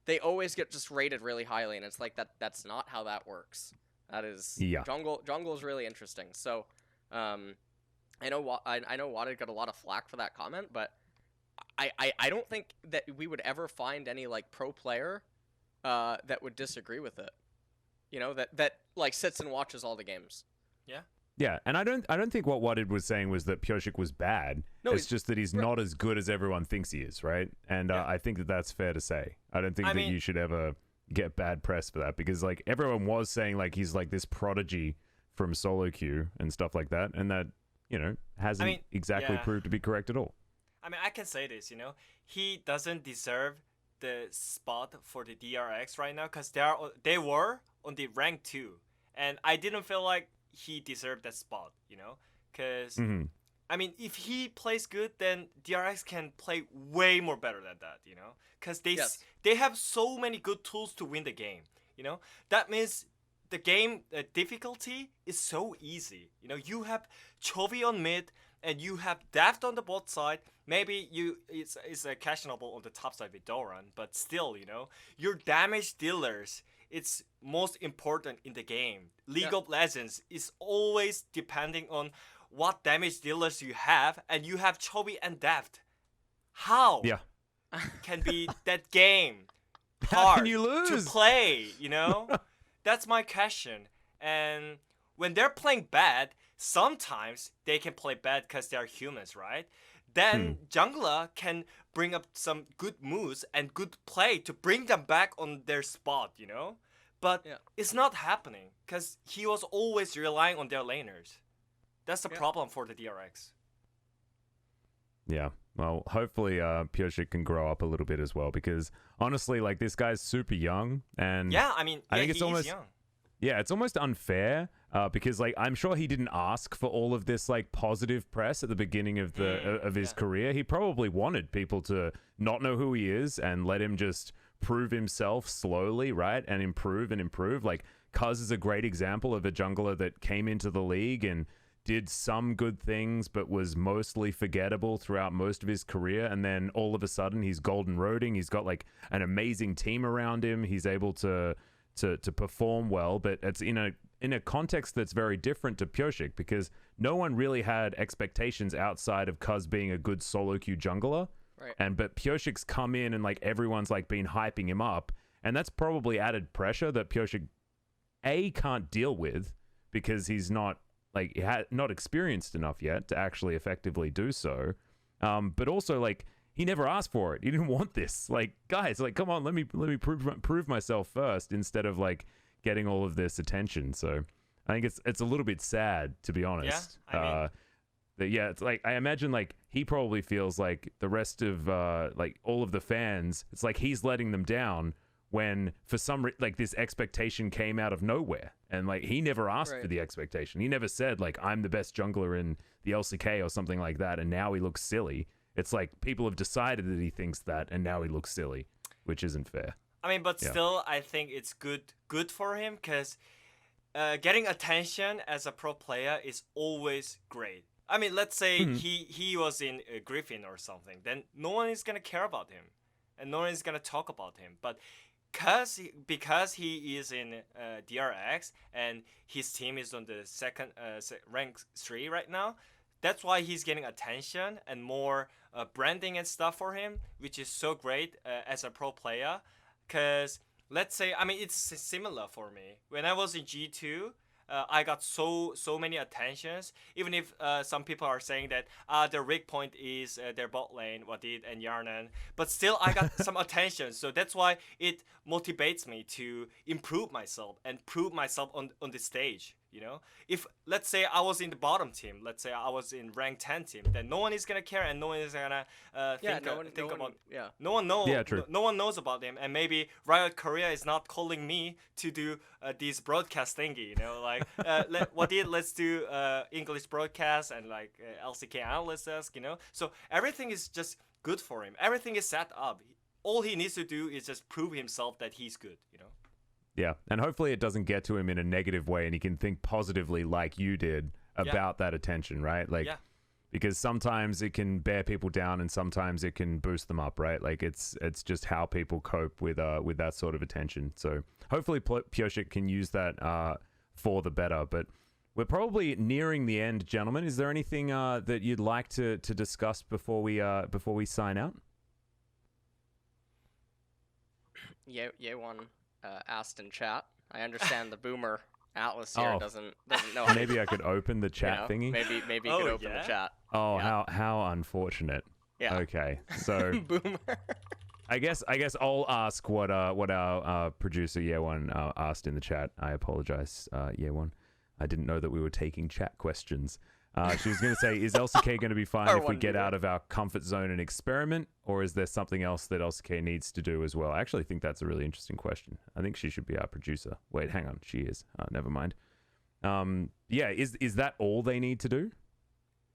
they always get just rated really highly, and it's like that's not how that works. That is jungle is really interesting. So I know Wadid got a lot of flack for that comment, but I don't think that we would ever find any like pro player that would disagree with it. You know, that like sits and watches all the games. Yeah. Yeah, and I don't think what Wadid was saying was that Pyosik was bad. No, it's just that he's not as good as everyone thinks he is, right? And I think that that's fair to say. I don't think you should ever get bad press for that, because like everyone was saying like he's like this prodigy from solo queue and stuff like that, and that, you know, hasn't exactly proved to be correct at all. I mean, I can say this, you know, he doesn't deserve the spot for the DRX right now, because they were on the rank 2, and I didn't feel like he deserved that spot, you know, because I mean, if he plays good, then DRX can play way more better than that, you know, because they have so many good tools to win the game, you know. That means the game difficulty is so easy, you know. You have Chovy on mid, and you have Daft on the bot side. Maybe it's a questionable on the top side with Doran, but still, you know, your damage dealers, it's most important in the game. League of Legends is always depending on what damage dealers you have, and you have Chovy and Daft. How can be that game hard can you lose? to play, you know? That's my question. And when they're playing bad, sometimes they can play bad because they're humans, right? Then jungler can bring up some good moves and good play to bring them back on their spot, you know? But it's not happening because he was always relying on their laners. That's the problem for the DRX. Yeah. Well, hopefully Pyosik can grow up a little bit as well, because honestly, like, this guy's super young, and I mean, I think it's almost young. Yeah, it's almost unfair because, like, I'm sure he didn't ask for all of this, like, positive press at the beginning of of his career. He probably wanted people to not know who he is and let him just prove himself slowly, right? And improve. Like, Cuz is a great example of a jungler that came into the league and did some good things, but was mostly forgettable throughout most of his career. And then all of a sudden, he's golden roading. He's got, like, an amazing team around him. He's able to perform well, but it's in a context that's very different to Pyosik, because no one really had expectations outside of Cuz being a good solo queue jungler. Right. But Pyosik's come in and, like, everyone's, like, been hyping him up, and that's probably added pressure that Pyosik can't deal with, because he's not, like, not experienced enough yet to actually effectively do so. But also, like, he never asked for it. He didn't want this. Like, guys, like, come on, let me prove myself first, instead of, like, getting all of this attention. So I think it's a little bit sad, to be honest. Yeah, it's like, I imagine, like, he probably feels like the rest of like all of the fans, it's like he's letting them down, when for some like this expectation came out of nowhere, and, like, he never asked for the expectation. He never said, like, I'm the best jungler in the LCK or something like that, and now he looks silly. It's like people have decided that he thinks that, and now he looks silly, which isn't fair. I mean, but still, I think it's good for him, because getting attention as a pro player is always great. I mean, let's say he was in Griffin or something, then no one is gonna care about him, and no one is gonna talk about him. But because he is in DRX and his team is on the second rank 3 right now, that's why he's getting attention and more branding and stuff for him, which is so great as a pro player. Because let's say, I mean, it's similar for me. When I was in G2, I got so many attentions. Even if some people are saying that their weak point is their bot lane, Wadid and Yarnan, but still I got some attention. So that's why it motivates me to improve myself and prove myself on the stage. You know, if let's say I was in the bottom team, let's say I was in rank 10 team, then no one is gonna care and no one is gonna no one knows about him, and maybe Riot Korea is not calling me to do these broadcast thingy, you know, like let's do English broadcast and like LCK analyst desk, you know. So everything is just good for him. Everything is set up. All he needs to do is just prove himself that he's good, you know. Yeah, and hopefully it doesn't get to him in a negative way, and he can think positively like you did about that attention, right? Like, because sometimes it can bear people down, and sometimes it can boost them up, right? Like, it's just how people cope with that sort of attention. So hopefully Pyosik can use that for the better. But we're probably nearing the end, gentlemen. Is there anything that you'd like to discuss before we sign out? Yeah, one. Asked in chat. I understand the boomer Atlas here Oh. doesn't know how Maybe I could open the chat thingy. Maybe you Oh, could open yeah? the chat. Oh, Yeah. how unfortunate. Yeah. Okay, so Boomer. I guess I'll ask what our producer Yewan asked in the chat. I apologize, Yewan. I didn't know that we were taking chat questions. She was going to say, is LCK going to be fine Or if we one get viewer. out of our comfort zone and experiment, or is there something else that LCK needs to do as well? I actually think that's a really interesting question. I think she should be our producer. Wait, hang on, she is. Never mind. Yeah, is that all they need to do?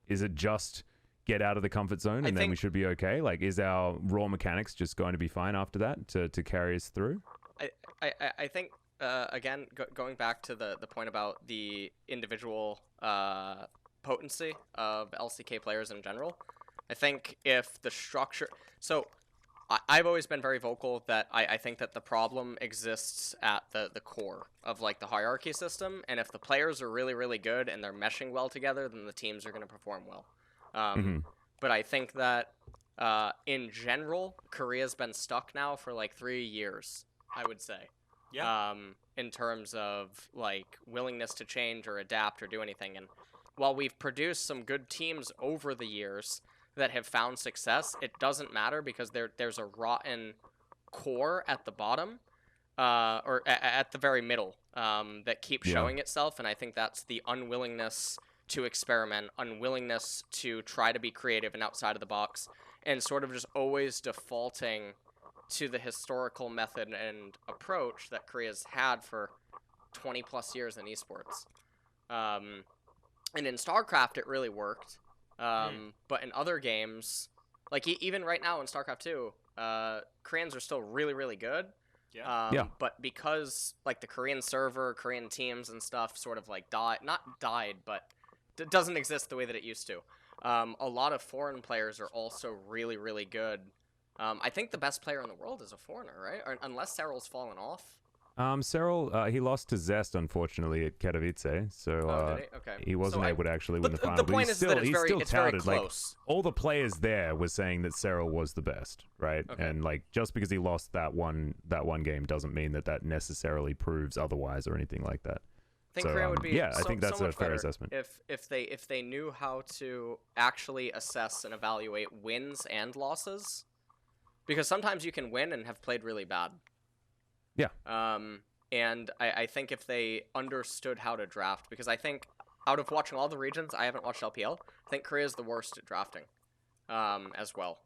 Is it just get out of the comfort zone and then we should be okay? Like, is our raw mechanics just going to be fine after that to carry us through? I think again going back to the point about the individual potency of LCK players in general, I think if the structure, so I've always been very vocal that I think that the problem exists at the core of like the hierarchy system, and if the players are really, really good and they're meshing well together, then the teams are going to perform well. But I think that in general, Korea's been stuck now for like 3 years, I would say. Yeah. In terms of like willingness to change or adapt or do anything. And while we've produced some good teams over the years that have found success, it doesn't matter because there's a rotten core at the bottom, or at the very middle, that keeps showing itself. And I think that's the unwillingness to experiment, unwillingness to try to be creative and outside of the box, and sort of just always defaulting to the historical method and approach that Korea's had for 20 plus years in esports. And in StarCraft, it really worked. But in other games, like even right now in StarCraft 2, Koreans are still really, really good. But because like the Korean server, Korean teams and stuff sort of like not died, but doesn't exist the way that it used to. A lot of foreign players are also really, really good. I think the best player in the world is a foreigner, right? Or, unless Cyril's fallen off. Cyril, he lost to Zest, unfortunately, at Katowice, so did he? Okay. he wasn't able to actually win the final. The point is that he's it's still very touted. close. Like, all the players there were saying that Cyril was the best, right? Okay. And like just because he lost that one game doesn't mean that necessarily proves otherwise or anything like that. I think Korea would be I think that's so a much fair better assessment. if they knew how to actually assess and evaluate wins and losses, because sometimes you can win and have played really bad. Yeah. And I think if they understood how to draft, because I think out of watching all the regions, I haven't watched LPL. I think Korea is the worst at drafting, as well.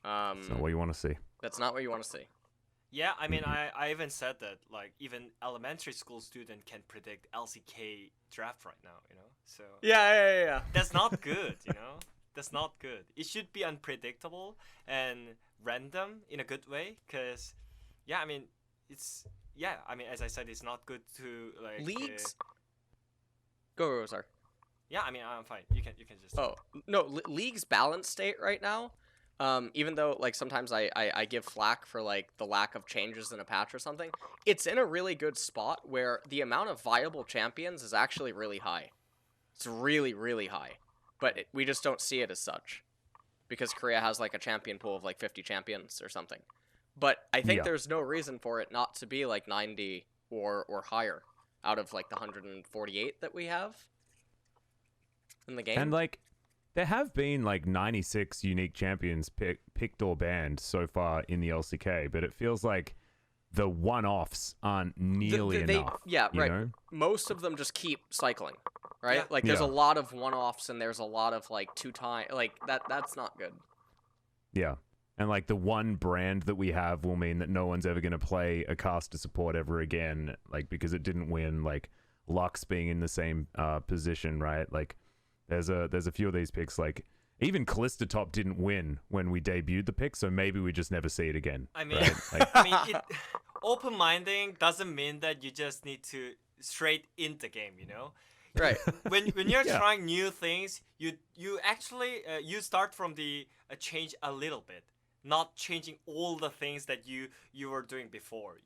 That's not what you want to see. That's not what you want to see. Yeah, I mean, I even said that, like, even elementary school student can predict LCK draft right now, you know? So Yeah. that's not good, you know? That's not good. It should be unpredictable and random in a good way, because, yeah, I mean, as I said, it's not good to, like... Leagues... Go, sorry. Yeah, I mean, I'm fine. You can just... Oh, no, League's balance state right now, even though, like, sometimes I give flack for, like, the lack of changes in a patch or something, it's in a really good spot where the amount of viable champions is actually really high. It's really, really high. But we just don't see it as such. Because Korea has, like, a champion pool of, like, 50 champions or something. But I think there's no reason for it not to be, like, 90 or higher out of, like, the 148 that we have in the game. And, like, there have been, like, 96 unique champions picked or banned so far in the LCK, but it feels like the one-offs aren't nearly enough. Yeah, right. Know? Most of them just keep cycling, right? Yeah. Like, there's a lot of one-offs and there's a lot of, like, two-time... Like, that's not good. Yeah. And, like, the one brand that we have will mean that no one's ever going to play a caster support ever again, like, because it didn't win, like, Lux being in the same position, right? Like, there's a few of these picks, like, even Calista Top didn't win when we debuted the pick, so maybe we just never see it again. I mean, right? Like, open-minding doesn't mean that you just need to straight in the game, you know? Right. When you're trying new things, you actually you start from the change a little bit, not changing all the things that you were doing before.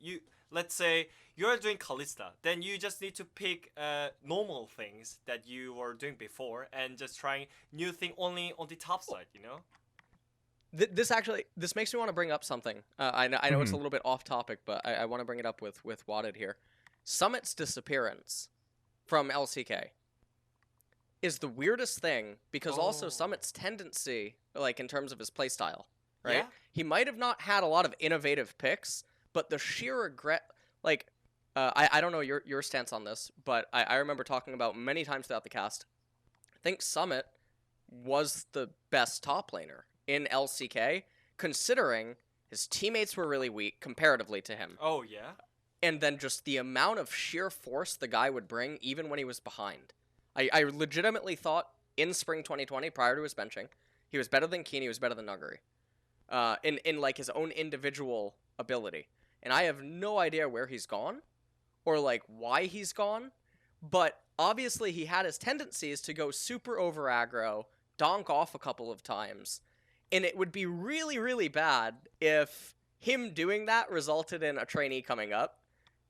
Let's say you're doing Kalista, then you just need to pick normal things that you were doing before and just trying new thing only on the top side, you know? This makes me want to bring up something. I know it's a little bit off topic, but I want to bring it up with Wadid here. Summit's disappearance from LCK is the weirdest thing, because also Summit's tendency, like in terms of his playstyle, right? Yeah. He might have not had a lot of innovative picks, but the sheer regret, like, I don't know your stance on this, but I remember talking about many times throughout the cast, I think Summit was the best top laner in LCK, considering his teammates were really weak comparatively to him. Oh, yeah? And then just the amount of sheer force the guy would bring, even when he was behind. I legitimately thought in spring 2020, prior to his benching, he was better than Keen, he was better than Nuguri. In like his own individual ability. And I have no idea where he's gone, or like why he's gone, but obviously he had his tendencies to go super over aggro, donk off a couple of times, and it would be really, really bad if him doing that resulted in a trainee coming up,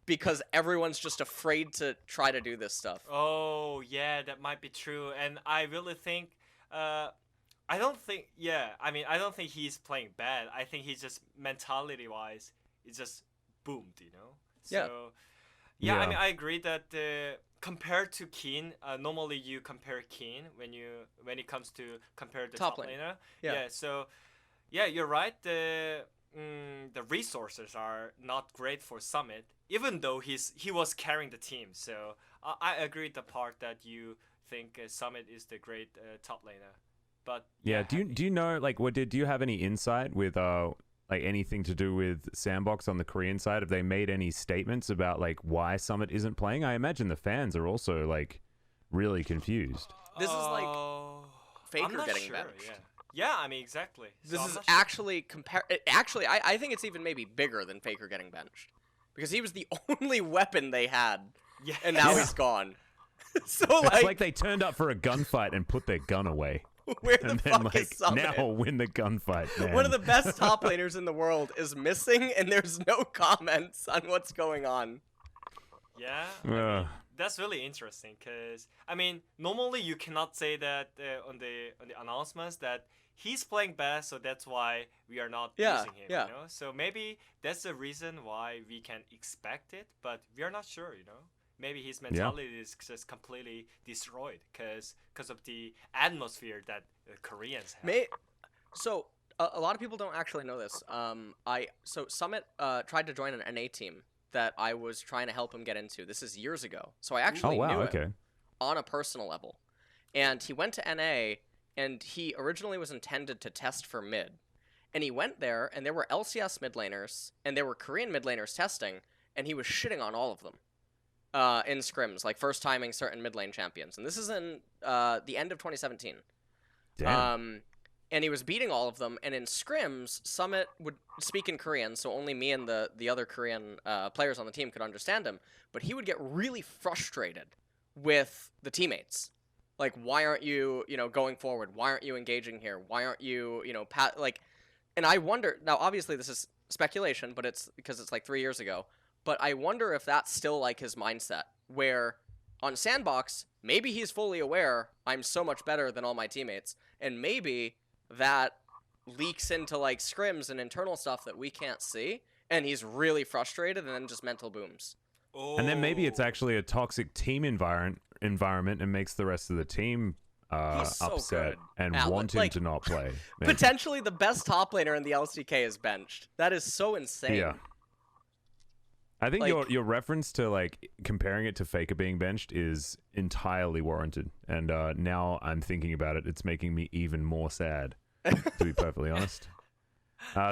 because everyone's just afraid to try to do this stuff. Oh, yeah, that might be true. And I really think, I don't think he's playing bad. I think he's just mentality-wise, it's just boomed, you know? So, yeah. I mean, I agree that compared to Keen, normally you compare Keen when it comes to compare the top laner. Yeah. So, yeah, you're right. The resources are not great for Summit, even though he was carrying the team. So I agree with the part that you think Summit is the great top laner. But yeah, do you know, like, do you have any insight with like anything to do with Sandbox on the Korean side? Have they made any statements about like why Summit isn't playing? I imagine the fans are also like really confused. This is like Faker getting sure, benched. Yeah, I mean, exactly. This is actually Actually, I think it's even maybe bigger than Faker getting benched, because he was the only weapon they had, and now he's gone. So it's like they turned up for a gunfight and put their gun away. Where the fuck is Summit? Now we'll win the gunfight, man. One of the best top laners in the world is missing, and there's no comments on what's going on. Yeah, I mean, that's really interesting, because I mean, normally you cannot say that on the announcements that he's playing best, so that's why we are not using him. You know, so maybe that's the reason why we can expect it, but we are not sure. You know, maybe his mentality is just completely destroyed because of the atmosphere that Koreans have. So a lot of people don't actually know this. So Summit tried to join an NA team that I was trying to help him get into. This is years ago. So I actually knew him on a personal level. And he went to NA, and he originally was intended to test for mid. And he went there, and there were LCS mid laners, and there were Korean mid laners testing, and he was shitting on all of them in scrims, like first timing certain mid lane champions. And this is in the end of 2017. Damn. And he was beating all of them, and in scrims, Summit would speak in Korean, so only me and the other Korean players on the team could understand him, but he would get really frustrated with the teammates. Like, why aren't you, going forward? Why aren't you engaging here? Why aren't you, and I wonder, now obviously this is speculation, but it's because it's like 3 years ago, but I wonder if that's still like his mindset, where on Sandbox, maybe he's fully aware I'm so much better than all my teammates, and maybe that leaks into like scrims and internal stuff that we can't see, and he's really frustrated, and then just mental booms. And then maybe it's actually a toxic team environment and makes the rest of the team upset and want him to not play. Potentially the best top laner in the LCK is benched. That is so insane. Yeah. I think your reference to like comparing it to Faker being benched is entirely warranted, and now I'm thinking about it, it's making me even more sad, to be perfectly honest.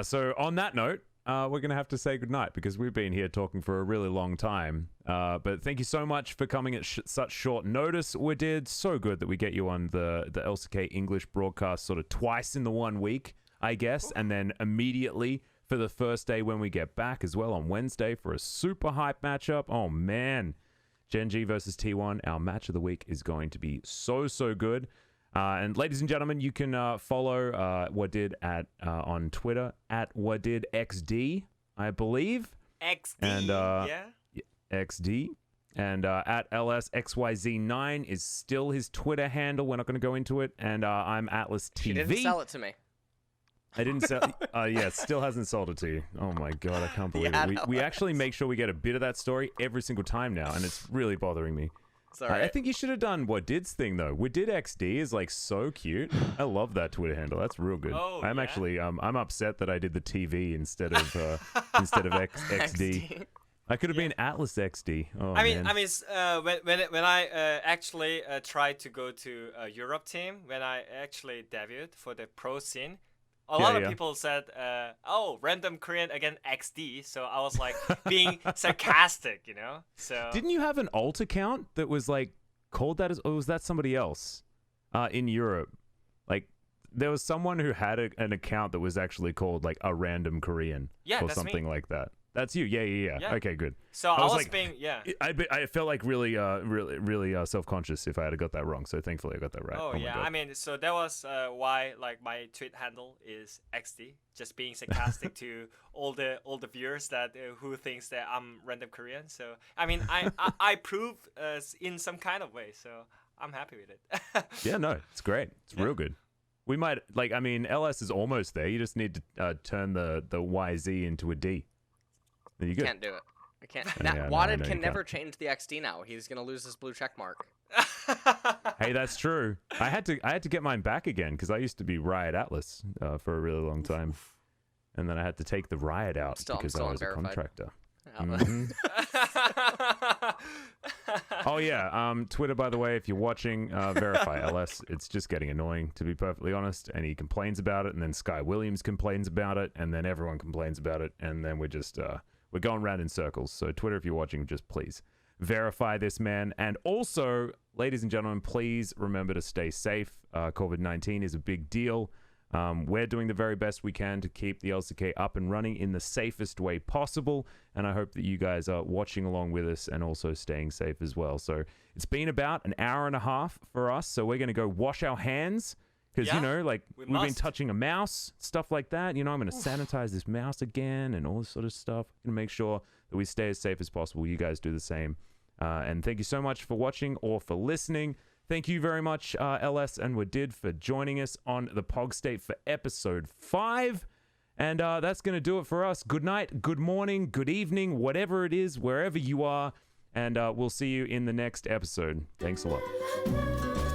So on that note, we're gonna have to say goodnight because we've been here talking for a really long time. But thank you so much for coming at such short notice. Wadid, so good that we get you on the LCK English broadcast sort of twice in the 1 week, I guess, and then immediately for the first day when we get back as well on Wednesday for a super hype matchup. Oh man, Gen G versus T1, our match of the week is going to be so good. And ladies and gentlemen, you can follow Wadid on Twitter at WadidXD, I believe. XD, and, yeah. XD. And at LSXYZ9 is still his Twitter handle. We're not going to go into it. And I'm Atlas TV. She didn't sell it to me. I didn't sell. Yeah, still hasn't sold it to you. Oh my god, I can't believe it. We actually make sure we get a bit of that story every single time now, and it's really bothering me. Sorry. I think you should have done Wadid's thing though. Wadid XD is like so cute. I love that Twitter handle. That's real good. Oh, I'm yeah? actually I'm upset that I did the TV instead of XD. I could have been Atlas XD. Oh, man. When I actually tried to go to a Europe team, when I actually debuted for the pro scene, a lot of people said, "Oh, random Korean against XD." So I was like being sarcastic, you know. So didn't you have an alt account that was like called that, or was that somebody else in Europe? Like there was someone who had an account that was actually called like a random Korean, or something like that. That's you. Yeah. Okay, good. So I was like, being, I felt like really self-conscious if I had got that wrong. So thankfully I got that right. Oh, my yeah. God. I mean, so that was why like my tweet handle is XD, just being sarcastic to all the viewers that who thinks that I'm random Korean. So I mean, I prove in some kind of way. So I'm happy with it. Yeah, no, it's great. It's real good. We might LS is almost there. You just need to turn the YZ into a D. There you go. Can't do it. I can't. Wadid can never change the XD now. He's gonna lose his blue check mark. Hey, that's true. I had to get mine back again because I used to be Riot Atlas for a really long time, and then I had to take the Riot out because I was a contractor. Mm-hmm. Oh yeah. Twitter, by the way, if you're watching, verify LS. It's just getting annoying, to be perfectly honest. And he complains about it, and then Sky Williams complains about it, and then everyone complains about it, and then we're just we're going round in circles. So Twitter, if you're watching, just please verify this man. And also, ladies and gentlemen, please remember to stay safe. COVID-19 is a big deal. We're doing the very best we can to keep the LCK up and running in the safest way possible, and I hope that you guys are watching along with us and also staying safe as well. So it's been about an hour and a half for us, so we're going to go wash our hands because, you know, like we've been touching a mouse, stuff like that. You know, I'm going to sanitize this mouse again and all this sort of stuff. I'm going to make sure that we stay as safe as possible. You guys do the same. And thank you so much for watching or for listening. Thank you very much, LS and Wadid, for joining us on the POG State for episode 5. And that's going to do it for us. Good night, good morning, good evening, whatever it is, wherever you are. And we'll see you in the next episode. Thanks a lot.